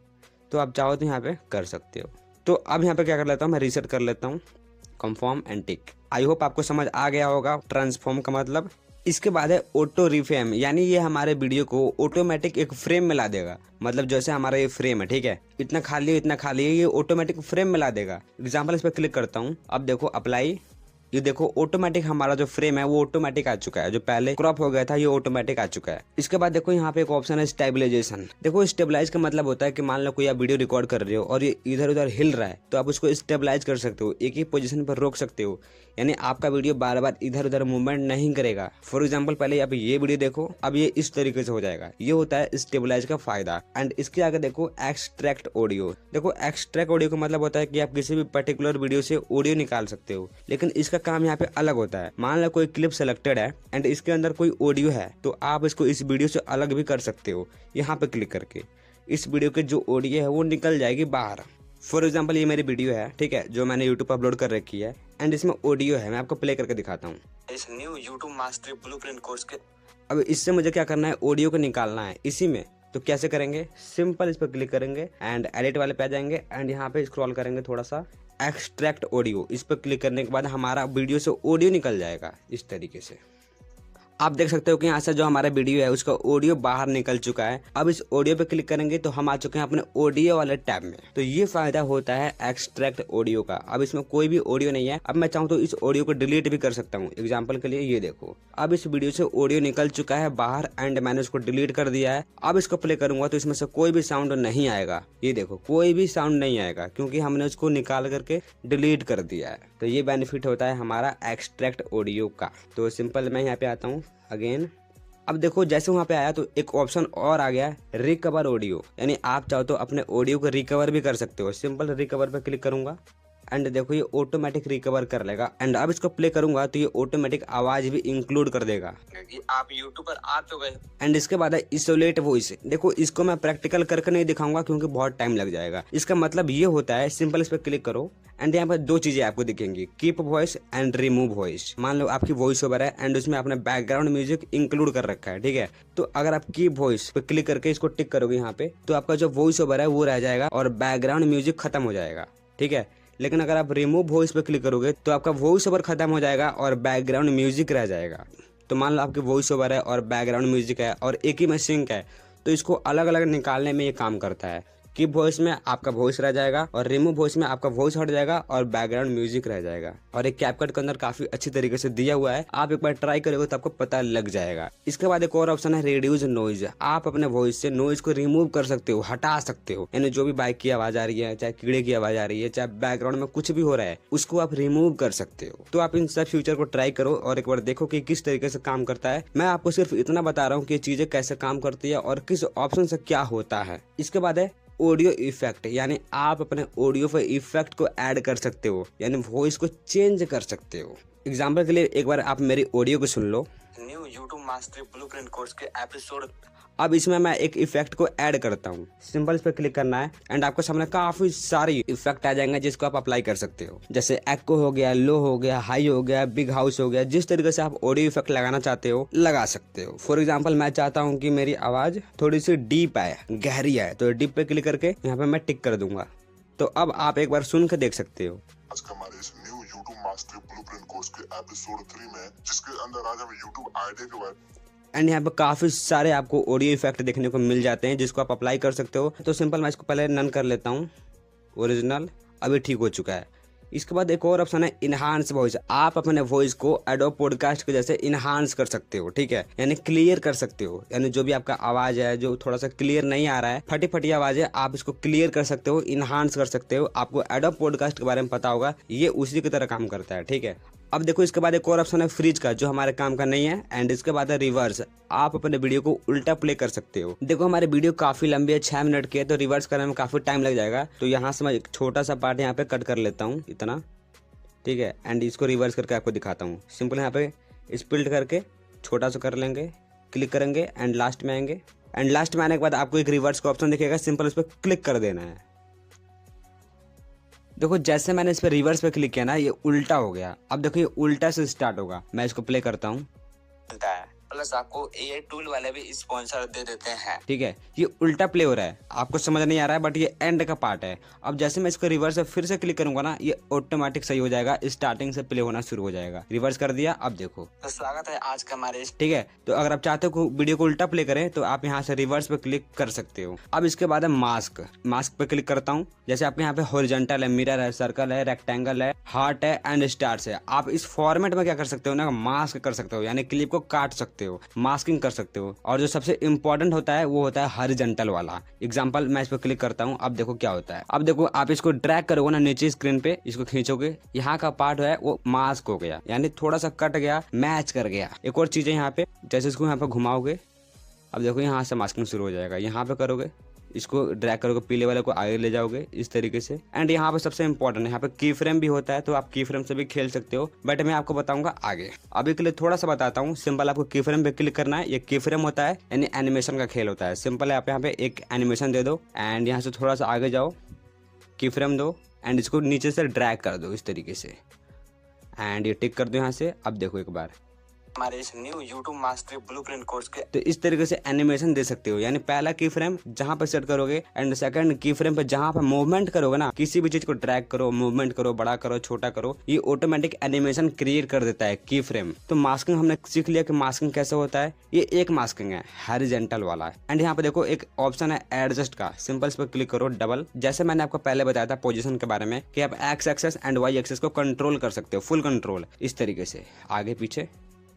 तो आप चाहो तो यहाँ पे कर सकते हो। तो अब यहाँ पे क्या कर लेता हूँ, मैं रीसेट कर लेता हूँ, confirm and tick. I hope आपको समझ आ गया होगा ट्रांसफॉर्म का मतलब। इसके बाद है ऑटो रिफ्रेम, यानी ये हमारे वीडियो को ऑटोमेटिक एक फ्रेम में ला देगा। मतलब जैसे हमारा ये फ्रेम है, ठीक है, इतना खाली है, इतना खाली है, ये ऑटोमेटिक फ्रेम में ला देगा। एग्जाम्पल इस पर क्लिक करता हूँ, अब देखो अप्लाई, ये देखो ऑटोमेटिक हमारा जो फ्रेम है वो ऑटोमेटिक आ चुका है, जो पहले क्रॉप हो गया था ये ऑटोमेटिक आ चुका है। इसके बाद देखो यहाँ पे एक ऑप्शन है स्टेबलाइजेशन। देखो स्टेबलाइज का मतलब होता है कि मान लो कोई आप वीडियो रिकॉर्ड कर रहे हो और ये इधर उधर हिल रहा है तो आप उसको स्टेबलाइज कर सकते हो, एक ही पोजीशन पर रोक सकते हो, यानी आपका वीडियो बार बार इधर उधर मूवमेंट नहीं करेगा। फॉर एग्जाम्पल पहले आप ये वीडियो देखो, अब ये इस तरीके से हो जाएगा। ये होता है स्टेबलाइज का फायदा। एंड इसके आगे देखो एक्सट्रैक्ट ऑडियो। देखो एक्सट्रैक्ट ऑडियो का मतलब होता है कि आप किसी भी पर्टिकुलर वीडियो से ऑडियो निकाल सकते हो, लेकिन इसका काम यहाँ पे अलग होता है। मान लो कोई क्लिप सेलेक्टेड है एंड इसके अंदर कोई ऑडियो है तो आप इसको इस वीडियो से अलग भी कर सकते हो। यहाँ पे क्लिक करके इस वीडियो के जो ऑडियो है वो निकल जाएगी बाहर। फॉर एग्जाम्पल ये मेरी वीडियो है, ठीक है, जो मैंने यूट्यूब पर अपलोड कर रखी है एंड इसमें ऑडियो है। मैं आपको प्ले करके दिखाता हूँ। इस new YouTube mastery blueprint course के अब इससे मुझे क्या करना है, ऑडियो को निकालना है इसी में। तो कैसे करेंगे, सिंपल इस पर क्लिक करेंगे एंड एडिट वाले पे आ जाएंगे एंड यहाँ पे स्क्रॉल करेंगे थोड़ा सा, एक्सट्रैक्ट ऑडियो। इस पर क्लिक करने के बाद हमारा वीडियो से ऑडियो निकल जाएगा इस तरीके से। आप देख सकते हो कि यहाँ से जो हमारा वीडियो है उसका ऑडियो बाहर निकल चुका है। अब इस ऑडियो पे क्लिक करेंगे तो हम आ चुके हैं अपने ऑडियो वाले टैब में। तो ये फायदा होता है एक्सट्रैक्ट ऑडियो का। अब इसमें कोई भी ऑडियो नहीं है। अब मैं चाहूँ तो इस ऑडियो को डिलीट भी कर सकता हूँ। एग्जाम्पल के लिए ये देखो, अब इस वीडियो से ऑडियो निकल चुका है बाहर एंड मैंने उसको डिलीट कर दिया है। अब इसको प्ले करूंगा तो इसमें से कोई भी साउंड नहीं आएगा। ये देखो कोई भी साउंड नहीं आएगा क्योंकि हमने उसको निकाल करके डिलीट कर दिया है। तो ये बेनिफिट होता है हमारा एक्सट्रैक्ट ऑडियो का। तो सिंपल मैं यहाँ पे आता हूँ अगेन। अब देखो जैसे वहाँ पे आया तो एक ऑप्शन और आ गया, रिकवर ऑडियो, यानी आप चाहो तो अपने ऑडियो को रिकवर भी कर सकते हो। सिंपल रिकवर पे क्लिक करूंगा एंड देखो ये ऑटोमेटिक रिकवर कर लेगा। एंड अब इसको प्ले करूंगा तो ये ऑटोमेटिक आवाज भी इंक्लूड कर देगा। आप यूट्यूब पर आ तो गए। एंड इसके बाद है इसोलेट वॉइस। देखो इसको मैं प्रैक्टिकल करके नहीं दिखाऊंगा क्योंकि बहुत टाइम लग जाएगा। इसका मतलब ये होता है, सिंपल इस पर क्लिक करो एंड यहाँ पर दो चीजें आपको दिखेंगी, keep voice and remove voice. मान लो आपकी वॉइस ओवर है एंड उसमें आपने बैकग्राउंड म्यूजिक इंक्लूड कर रखा है, ठीक है। तो अगर आप कीप वॉइस पे क्लिक करके इसको टिक करोगे यहाँ पे तो आपका जो वॉइस ओवर है वो रह जाएगा और बैकग्राउंड म्यूजिक खत्म हो जाएगा, ठीक है। लेकिन अगर आप रिमूव वॉइस पे क्लिक करोगे तो आपका वॉइस ओवर खत्म हो जाएगा और बैकग्राउंड म्यूजिक रह जाएगा। तो मान लो आपकी वॉइस ओवर है और बैकग्राउंड म्यूजिक है और एक ही में सिंक है तो इसको अलग अलग निकालने में ये काम करता है। कीप वॉइस में आपका वॉइस रह जाएगा और रिमूव वॉइस में आपका वॉइस हट जाएगा और बैकग्राउंड म्यूजिक रह जाएगा। और एक कैपकट के अंदर काफी अच्छी तरीके से दिया हुआ है, आप एक बार ट्राई करोगे तो आपको पता लग जाएगा। इसके बाद एक और ऑप्शन है रिड्यूस नॉइज। आप अपने वॉइस से नॉइज को रिमूव कर सकते हो, हटा सकते हो, यानी जो भी बाइक की आवाज आ रही है, चाहे कीड़े की आवाज आ रही है, चाहे बैकग्राउंड में कुछ भी हो रहा है, उसको आप रिमूव कर सकते हो। तो आप इन सब फ्यूचर को ट्राई करो और एक बार देखो कि किस तरीके से काम करता है। मैं आपको सिर्फ इतना बता रहा हूँ कि चीजें कैसे काम करती है और किस ऑप्शन से क्या होता है। इसके बाद है ऑडियो इफेक्ट, यानी आप अपने ऑडियो पर इफेक्ट को ऐड कर सकते हो, यानी वॉइस को चेंज कर सकते हो। एग्जाम्पल के लिए एक बार आप मेरी ऑडियो को सुन लो। New YouTube mastery blueprint course के एपिसोड। अब इसमें मैं एक इफेक्ट को ऐड करता हूँ। सिंपल इस पर क्लिक करना है एंड आपके सामने काफी सारे इफेक्ट आ जाएंगे जिसको आप अप्लाई कर सकते हो, जैसे एको हो गया, लो हो गया, हाई हो गया, बिग हाउस हो गया। जिस तरीके से आप ऑडियो इफेक्ट लगाना चाहते हो लगा सकते हो। फॉर एग्जाम्पल मैं चाहता हूँ कि मेरी आवाज थोड़ी सी डीप है, गहरी है, तो डीप पे क्लिक करके यहाँ पे मैं टिक कर दूंगा। तो अब आप एक बार सुन के देख सकते हो। आज का हमारे इस new YouTube mastery blueprint course के एपिसोड 3 में, जिसके अंदर आज हम यूट्यूब आइडिया के बारे एंड यहाँ पे काफी सारे आपको ऑडियो इफेक्ट देखने को मिल जाते हैं जिसको आप अप्लाई कर सकते हो। तो सिंपल मैं इसको पहले नन कर लेता हूँ, ओरिजिनल, अभी ठीक हो चुका है। इसके बाद एक और ऑप्शन है इनहांस वॉइस। आप अपने वॉइस को एडोब पॉडकास्ट के जैसे इनहांस कर सकते हो, ठीक है, यानी क्लियर कर सकते हो। यानी जो भी आपका आवाज है जो थोड़ा सा क्लियर नहीं आ रहा है, फटी फटी आवाज है, आप इसको क्लियर कर सकते हो, इनहांस कर सकते हो। आपको एडोब पॉडकास्ट के बारे में पता होगा, ये उसी की तरह काम करता है, ठीक है। अब देखो इसके बाद एक और ऑप्शन है फ्रीज का, जो हमारे काम का नहीं है। एंड इसके बाद है रिवर्स। आप अपने वीडियो को उल्टा प्ले कर सकते हो। देखो हमारी वीडियो काफी लंबी है, 6 मिनट की है, तो रिवर्स करने में काफी टाइम लग जाएगा। तो यहाँ से मैं एक छोटा सा पार्ट यहाँ पे कट कर लेता हूँ, इतना, ठीक है। एंड इसको रिवर्स करके आपको दिखाता हूँ। सिंपल यहाँ पे स्प्लिट करके छोटा सा कर लेंगे, क्लिक करेंगे एंड लास्ट में आएंगे। एंड लास्ट में आने के बाद आपको एक रिवर्स का ऑप्शन दिखेगा, सिंपल इस पर क्लिक कर देना है। देखो जैसे मैंने इस पर रिवर्स पे क्लिक किया ना, ये उल्टा हो गया। अब देखो ये उल्टा से स्टार्ट होगा। मैं इसको प्ले करता हूँ। प्लस आपको एआई टूल वाले भी स्पॉन्सर दे देते हैं। ठीक है, ये उल्टा प्ले हो रहा है, आपको समझ नहीं आ रहा है, बट ये एंड का पार्ट है। अब जैसे मैं इसको रिवर्स फिर से क्लिक करूंगा ना, ये ऑटोमेटिक सही हो जाएगा, स्टार्टिंग से प्ले होना शुरू हो जाएगा। रिवर्स कर दिया, अब देखो। तो स्वागत है आज के हमारे ठीक है, तो अगर आप चाहते हो वीडियो को उल्टा प्ले करें तो आप यहाँ से रिवर्स पे क्लिक कर सकते हो। अब इसके बाद है मास्क पे क्लिक करता हूँ। जैसे आपके यहाँ पे हॉरिजॉन्टल है, मिरर है, सर्कल है, रेक्टेंगल है, हार्ट है एंड स्टार्स है। आप इस फॉर्मेट में क्या कर सकते हो ना, मास्क कर सकते हो, यानी क्लिप को काट सकते हो, मास्किंग कर सकते हो। और जो सबसे इंपॉर्टेंट होता है वो होता है हॉरिजॉन्टल वाला। एग्जाम्पल मैं इस पर क्लिक करता हूँ, अब देखो क्या होता है। अब देखो आप इसको ड्रैग करोगे ना नीचे स्क्रीन पे, इसको खींचोगे, यहाँ का पार्ट है वो मास्क हो गया, यानी थोड़ा सा कट गया, मैच कर गया। एक और चीज है यहाँ पे, जैसे इसको यहाँ पे घुमाओगे, अब देखो यहाँ से मास्किंग शुरू हो जाएगा। यहाँ पे करोगे, इसको ड्रैग करोगे, पीले वाले को आगे ले जाओगे इस तरीके से। एंड यहाँ पे सबसे इंपॉर्टेंट है, यहाँ पे की फ्रेम भी होता है, तो आप की फ्रेम से भी खेल सकते हो, बट मैं आपको बताऊंगा आगे। अभी के लिए थोड़ा सा बताता हूँ। सिंपल आपको की फ्रेम पे क्लिक करना है। ये की फ्रेम होता है यानी एनिमेशन का खेल होता है। सिंपल है, आप यहाँ पे एक एनिमेशन दे दो एंड यहाँ से थोड़ा सा आगे जाओ, की फ्रेम दो एंड इसको नीचे से ड्रैग कर दो इस तरीके से एंड ये टिक कर दो यहाँ से। अब देखो एक बार हमारे इस new YouTube mastery blueprint course के तो इस तरीके से एनिमेशन दे सकते हो। यानी पहला की फ्रेम जहां पर सेट करोगे एंड सेकंड की फ्रेम पे जहां पर मूवमेंट करोगे ना, किसी भी चीज को ड्रैग करो, मूवमेंट करो, बड़ा करो, छोटा करो, ये ऑटोमेटिक एनिमेशन क्रिएट कर देता है की फ्रेम। तो मास्किंग हमने सीख लिया कि मास्किंग कैसे होता है। ये एक मास्किंग है हॉरिजॉन्टल वाला एंड यहाँ पे देखो एक ऑप्शन है एडजस्ट का। सिंपल इस पर क्लिक करो डबल। जैसे मैंने आपको पहले बताया था पोजीशन के बारे में कि आप X axis and Y axis को कंट्रोल कर सकते हो, फुल कंट्रोल इस तरीके से आगे पीछे।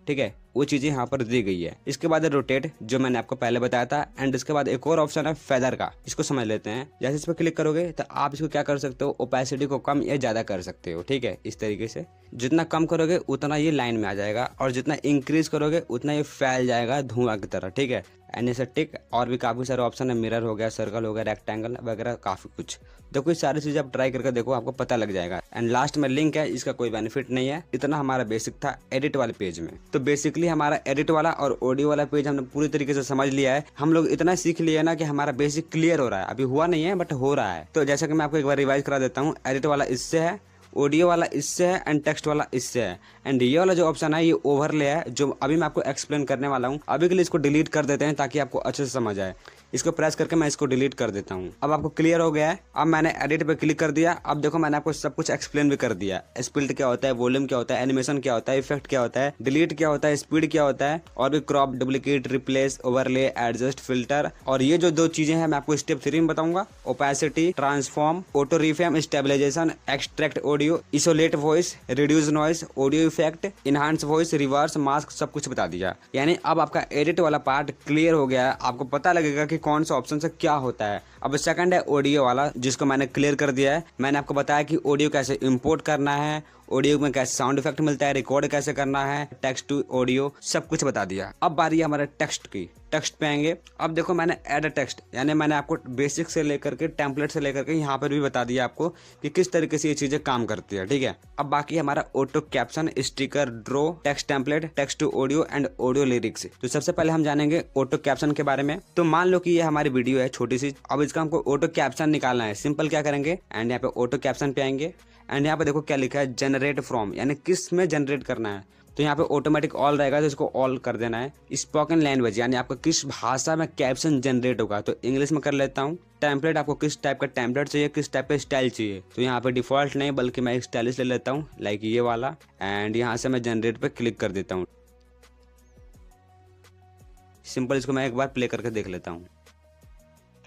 ठीक है, वो चीजें यहाँ पर दी गई है। इसके बाद है रोटेट, जो मैंने आपको पहले बताया था। एंड इसके बाद एक और ऑप्शन है फेदर का, इसको समझ लेते हैं। जैसे इस पर क्लिक करोगे तो आप इसको क्या कर सकते हो, ओपेसिटी को कम या ज्यादा कर सकते हो। ठीक है, इस तरीके से जितना कम करोगे उतना ये लाइन में आ जाएगा और जितना इंक्रीज करोगे उतना ये फैल जाएगा धुआं की तरह। ठीक है, एंड ऐसे टिक और भी काफी सारे ऑप्शन है, मिरर हो गया, सर्कल हो गया, रेक्टेंगल वगैरह, काफी कुछ। देखो ये सारी चीजें आप ट्राई करके देखो, आपको पता लग जाएगा। एंड लास्ट में लिंक है, इसका कोई बेनिफिट नहीं है। इतना हमारा बेसिक था एडिट वाले पेज में। तो बेसिकली हमारा एडिट वाला और ऑडियो वाला पेज हमने पूरी तरीके से समझ लिया है। हम लोग इतना सीख लिया ना कि हमारा बेसिक क्लियर हो रहा है। अभी हुआ नहीं है बट हो रहा है। तो जैसा कि मैं आपको एक बार रिवाइज करा देता हूँ, एडिट वाला इससे है, ऑडियो वाला इससे है एंड टेक्स्ट वाला इससे है। एंड ये वाला जो ऑप्शन है ये ओवरले है, जो अभी मैं आपको एक्सप्लेन करने वाला हूँ। अभी के लिए इसको डिलीट कर देते हैं ताकि आपको अच्छे से समझ आए। इसको प्रेस करके मैं इसको डिलीट कर देता हूँ। अब आपको क्लियर हो गया है। अब मैंने एडिट पे क्लिक कर दिया। अब देखो मैंने आपको सब कुछ एक्सप्लेन भी कर दिया। स्प्लिट क्या होता है, वॉल्यूम क्या होता है, एनिमेशन क्या होता है, इफेक्ट क्या होता है, डिलीट क्या होता है, स्पीड क्या होता है, और भी crop, duplicate, replace, overlay, adjust, filter. और ये जो दो चीजें हैं मैं आपको स्टेप 3 में बताऊंगा। Opacity, transform, auto reframe, stabilization, extract audio, isolate voice, reduce noise, audio effect, enhance voice, reverse, mask, सब कुछ बता दिया। यानी अब आपका एडिट वाला पार्ट क्लियर हो गया है। आपको पता लगेगा कि कौन सा ऑप्शन से क्या होता है। अब सेकंड है ऑडियो वाला, जिसको मैंने क्लियर कर दिया है। मैंने आपको बताया कि ऑडियो कैसे इंपोर्ट करना है, ऑडियो में कैसे साउंड इफेक्ट मिलता है, रिकॉर्ड कैसे करना है, टेक्स्ट टू ऑडियो, सब कुछ बता दिया। अब बारी है हमारे टेक्स्ट की। टेक्स्ट पे आएंगे। अब देखो मैंने ऐड टेक्स्ट, यानी मैंने आपको बेसिक से लेकर के टेम्पलेट से लेकर के यहाँ पर भी बता दिया आपको कि किस तरीके से ये चीजें काम करती है। ठीक है, अब बाकी हमारा auto caption, sticker, draw, text template, text to audio and audio lyrics. तो सबसे पहले हम जानेंगे ऑटो कैप्शन के बारे में। तो मान लो कि ये हमारी वीडियो है छोटी सी। अब इसका हमको ऑटो कैप्शन निकालना है। सिंपल क्या करेंगे, एंड यहाँ पे ऑटो कैप्शन पे आएंगे एंड यहाँ पे देखो क्या लिखा है, जनरेट फ्रॉम, यानी किस में जनरेट करना है। तो यहाँ पे ऑटोमेटिक ऑल रहेगा, तो इसको ऑल कर देना है। स्पोकन लैंग्वेज, यानी आपको किस भाषा में कैप्शन जनरेट होगा, तो इंग्लिश में कर लेता हूँ। टेम्पलेट, आपको किस टाइप का टेम्पलेट चाहिए, किस टाइप का स्टाइल चाहिए। तो यहाँ पे डिफॉल्ट नहीं बल्कि मैं एक स्टाइलिश ले लेता हूँ, लाइक ये वाला। एंड यहाँ से मैं जनरेट पे क्लिक कर देता हूँ। सिंपल इसको मैं एक बार प्ले करके देख लेता हूँ।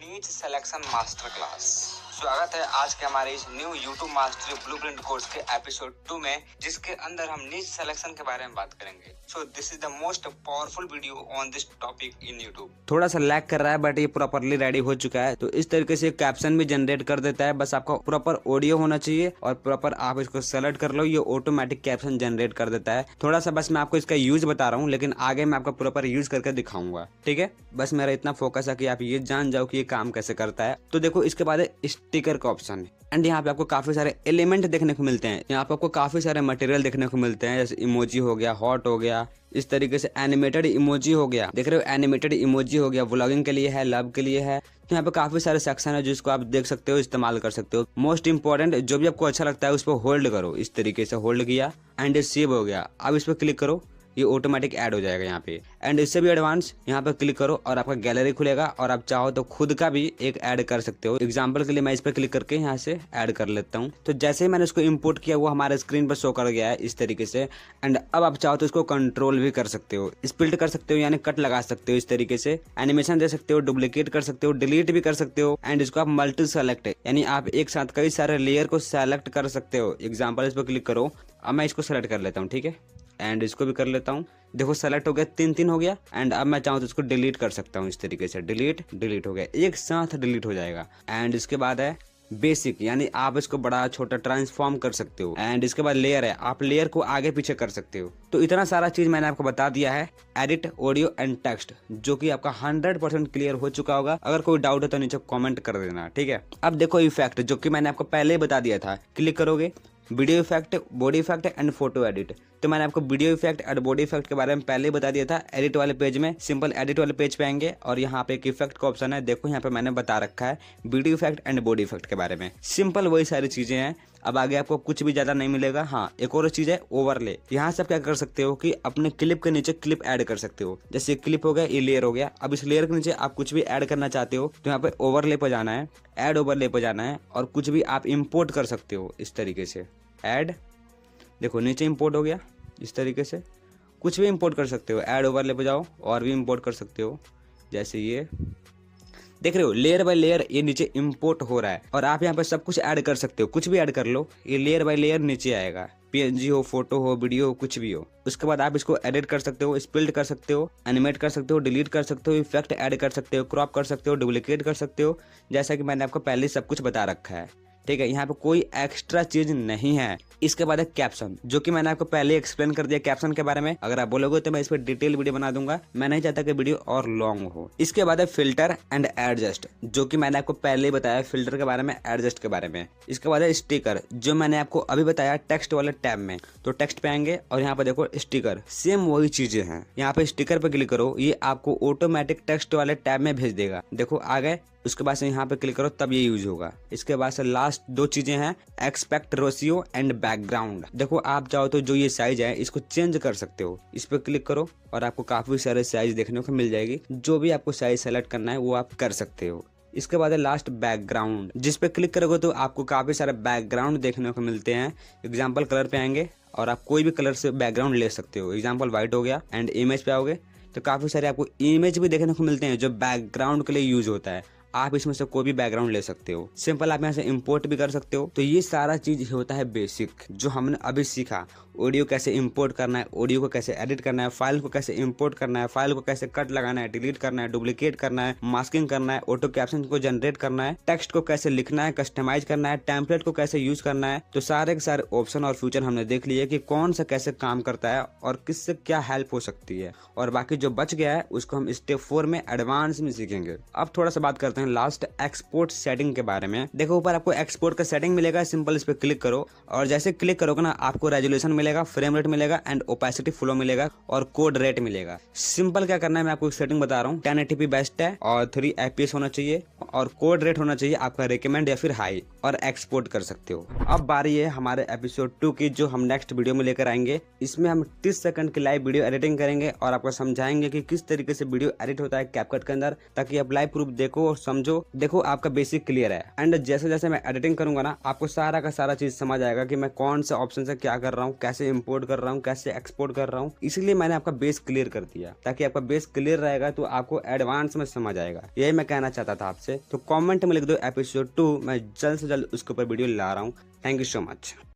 नीच सिलेक्शन मास्टर क्लास। स्वागत है आज के हमारे इस new YouTube mastery blueprint course के एपिसोड 2 में, जिसके अंदर हम नीच सिलेक्शन के बारे में बात करेंगे। So this is the most powerful video on this topic in YouTube। थोड़ा सा लैग कर रहा है बट ये प्रॉपरली रेडी हो चुका है। तो इस तरीके से कैप्शन भी जनरेट कर देता है। बस आपका प्रॉपर ऑडियो होना चाहिए और प्रॉपर आप इसको सेलेक्ट कर लो, ये ऑटोमेटिक कैप्शन जनरेट कर देता है। थोड़ा सा बस मैं आपको इसका यूज बता रहा हूँ, लेकिन आगे मैं आपका प्रॉपर यूज करके दिखाऊंगा। ठीक है, बस मेरा इतना फोकस है कि आप ये जान जाओ कि ये काम कैसे करता है। तो देखो इसके बाद स्टिकर का ऑप्शन एंड यहाँ पे आपको काफी सारे एलिमेंट देखने को मिलते हैं। यहाँ पे आपको काफी सारे मटेरियल देखने को मिलते हैं, जैसे इमोजी हो गया, हॉट हो गया, इस तरीके से एनिमेटेड इमोजी हो गया, देख रहे हो, एनिमेटेड इमोजी हो गया, व्लॉगिंग के लिए है, लव के लिए है। तो यहाँ पे काफी सारे सेक्शन है जिसको आप देख सकते हो, इस्तेमाल कर सकते हो। मोस्ट इंपॉर्टेंट, जो भी आपको अच्छा लगता है उस पर होल्ड करो। इस तरीके से होल्ड किया एंड सेव हो गया। अब इस पर क्लिक करो ये ऑटोमेटिक ऐड हो जाएगा यहाँ पे। एंड इससे भी एडवांस यहाँ पे क्लिक करो और आपका गैलरी खुलेगा और आप चाहो तो खुद का भी एक ऐड कर सकते हो। एग्जाम्पल के लिए मैं इस पर क्लिक करके यहाँ से ऐड कर लेता हूँ। तो जैसे ही मैंने इसको इम्पोर्ट किया वो हमारे स्क्रीन पर शो कर गया है इस तरीके से। एंड अब आप चाहो तो इसको कंट्रोल भी कर सकते हो, स्प्लिट कर सकते हो यानी कट लगा सकते हो इस तरीके से, एनिमेशन दे सकते हो, डुप्लीकेट कर सकते हो, डिलीट भी कर सकते हो। एंड इसको आप मल्टी सेलेक्ट यानी आप एक साथ कई सारे लेयर को सेलेक्ट कर सकते हो। एग्जाम्पल इस पर क्लिक करो, अब मैं इसको सेलेक्ट कर लेता हूँ, ठीक है, एंड इसको भी कर लेता हूँ। देखो सेलेक्ट हो गया, 3 हो गया। एंड अब मैं चाहूँ तो इसको डिलीट कर सकता हूँ इस तरीके से, डिलीट हो गया, एक साथ डिलीट हो जाएगा। एंड इसके बाद है बेसिक यानी आप इसको बड़ा छोटा ट्रांसफॉर्म कर सकते हो। एंड इसके बाद लेयर है, आप लेयर को आगे पीछे कर सकते हो। तो इतना सारा चीज मैंने आपको बता दिया है एडिट ऑडियो एंड टेक्स्ट, जो कि आपका 100% क्लियर हो चुका होगा। अगर कोई डाउट है तो नीचे कमेंट कर देना, ठीक है। अब देखो इफेक्ट, जो कि मैंने आपको पहले ही बता दिया था। क्लिक करोगे, video effect, body effect and photo edit. तो मैंने आपको वीडियो इफेक्ट और बॉडी इफेक्ट के बारे में पहले ही बता दिया था। एडिट वाले पेज में सिंपल एडिट वाले पेज पे आएंगे और यहाँ पे एक इफेक्ट का ऑप्शन है। देखो यहाँ पे मैंने बता रखा है video effect and body effect के बारे में। सिंपल वही सारी चीजें हैं। अब आगे आपको कुछ भी ज्यादा नहीं मिलेगा। हाँ, एक और चीज है ओवरले। यहाँ से आप क्या कर सकते हो कि अपने क्लिप के नीचे क्लिप ऐड कर सकते हो। जैसे क्लिप हो गया, ये लेयर हो गया। अब इस लेयर के नीचे आप कुछ भी ऐड करना चाहते हो तो यहाँ पे ओवरले पे जाना है, ऐड ओवरले पे जाना है और कुछ भी आप इम्पोर्ट कर सकते हो इस तरीके से। ऐड, देखो नीचे इंपोर्ट हो गया इस तरीके से। कुछ भी इंपोर्ट कर सकते हो, ऐड ओवरले पे जाओ और भी इंपोर्ट कर सकते हो। जैसे ये देख रहे हो, लेयर बाय लेयर ये नीचे इंपोर्ट हो रहा है और आप यहाँ पे सब कुछ ऐड कर सकते हो। कुछ भी ऐड कर लो, ये लेयर बाय लेयर नीचे आएगा। PNG हो, फोटो हो, वीडियो हो, कुछ भी हो। उसके बाद आप इसको एडिट कर सकते हो, स्प्लिट कर सकते हो, एनिमेट कर सकते हो, डिलीट कर सकते हो, इफेक्ट ऐड कर सकते हो, क्रॉप कर सकते हो, डुप्लीकेट कर सकते हो, जैसा कि मैंने आपको पहले सब कुछ बता रखा है, ठीक है। यहाँ पे कोई एक्स्ट्रा चीज नहीं है। इसके बाद है कैप्शन, जो कि मैंने आपको पहले एक्सप्लेन कर दिया कैप्शन के बारे में। अगर आप बोलोगे तो मैं इस पर डिटेल वीडियो बना दूंगा, मैं नहीं चाहता कि वीडियो और लॉन्ग हो। इसके बाद है फिल्टर एंड एडजस्ट, जो कि मैंने आपको पहले ही बताया फिल्टर के बारे में, एडजस्ट के बारे में। इसके बाद है स्टिकर, जो मैंने आपको अभी बताया टेक्स्ट वाले टैब में। तो टेक्स्ट पे आएंगे और यहाँ पे देखो स्टिकर, सेम वही चीजें हैं। यहाँ पे स्टिकर पे क्लिक करो, ये आपको ऑटोमेटिक टेक्स्ट वाले टैब में भेज देगा। देखो आ गए। उसके बाद से यहाँ पे क्लिक करो तब ये यूज होगा। इसके बाद से लास्ट 2 चीजें हैं, एक्सपेक्ट रेशियो एंड बैकग्राउंड। देखो आप चाहो तो जो ये साइज है इसको चेंज कर सकते हो। इस पे क्लिक करो और आपको काफी सारे साइज देखने को मिल जाएगी। जो भी आपको साइज सेलेक्ट करना है वो आप कर सकते हो। इसके बाद है लास्ट बैकग्राउंड, जिस पे क्लिक करोगे तो आपको काफी सारे बैकग्राउंड देखने को मिलते हैं। एग्जाम्पल कलर पे आएंगे और आप कोई भी कलर से बैकग्राउंड ले सकते हो। एग्जाम्पल व्हाइट हो गया। एंड इमेज पे आओगे तो काफी सारे आपको इमेज भी देखने को मिलते हैं जो बैकग्राउंड के लिए यूज होता है। आप इसमें से कोई भी बैकग्राउंड ले सकते हो। सिंपल आप यहाँ से इंपोर्ट भी कर सकते हो। तो ये सारा चीज होता है बेसिक, जो हमने अभी सीखा। ऑडियो कैसे इंपोर्ट करना है, ऑडियो को कैसे एडिट करना है, फाइल को कैसे इंपोर्ट करना है, फाइल को कैसे कट लगाना है, डिलीट करना है, डुप्लीकेट करना है, मास्किंग करना है, ऑटो कैप्शन को जनरेट करना है, टेक्स्ट को कैसे लिखना है, कस्टमाइज करना है, टेम्पलेट को कैसे यूज करना है। तो सारे के सारे ऑप्शन और फ्यूचर हमने देख लिए कि कौन सा कैसे काम करता है और किससे क्या हेल्प हो सकती है। और बाकी जो बच गया है उसको हम स्टेप 4 में एडवांस में सीखेंगे। अब थोड़ा सा बात करते हैं लास्ट एक्सपोर्ट सेटिंग के बारे में। देखो ऊपर आपको एक्सपोर्ट का सेटिंग मिलेगा, सिंपल इस पे क्लिक करो और जैसे क्लिक करोगे ना आपको रेजोल्यूशन मिलेगा, फ्रेम रेट मिलेगा एंड ओपेसिटी फ्लो मिलेगा और कोड रेट मिलेगा। सिंपल क्या करना है, मैं आपको एक सेटिंग बता रहा हूँ। 1080p बेस्ट है और 3 FPS होना चाहिए और कोड रेट होना चाहिए आपका रिकमेंड या फिर हाई, और एक्सपोर्ट कर सकते हो। अब बारी है हमारे एपिसोड 2 की, जो हम नेक्स्ट वीडियो में लेकर आएंगे। इसमें हम 30 सेकंड की लाइव वीडियो एडिटिंग करेंगे और आपको समझाएंगे कि किस तरीके से वीडियो एडिट होता है कैपकट के अंदर, ताकि आप लाइव प्रूफ देखो और समझो। देखो आपका बेसिक क्लियर है। एंड जैसे जैसे मैं एडिटिंग करूंगा ना आपको सारा का सारा चीज समझ आएगा कि मैं कौन से ऑप्शन से क्या कर रहा हूँ, कैसे इंपोर्ट कर रहा हूँ, कैसे एक्सपोर्ट कर रहा हूँ। इसलिए मैंने आपका बेस क्लियर कर दिया, ताकि आपका बेस क्लियर रहेगा तो आपको एडवांस में समझ आएगा। यही मैं कहना चाहता था आपसे। तो कमेंट में लिख दो एपिसोड 2, मैं जल्द से जल्द उसके ऊपर वीडियो ला रहा हूँ। Thank you so much.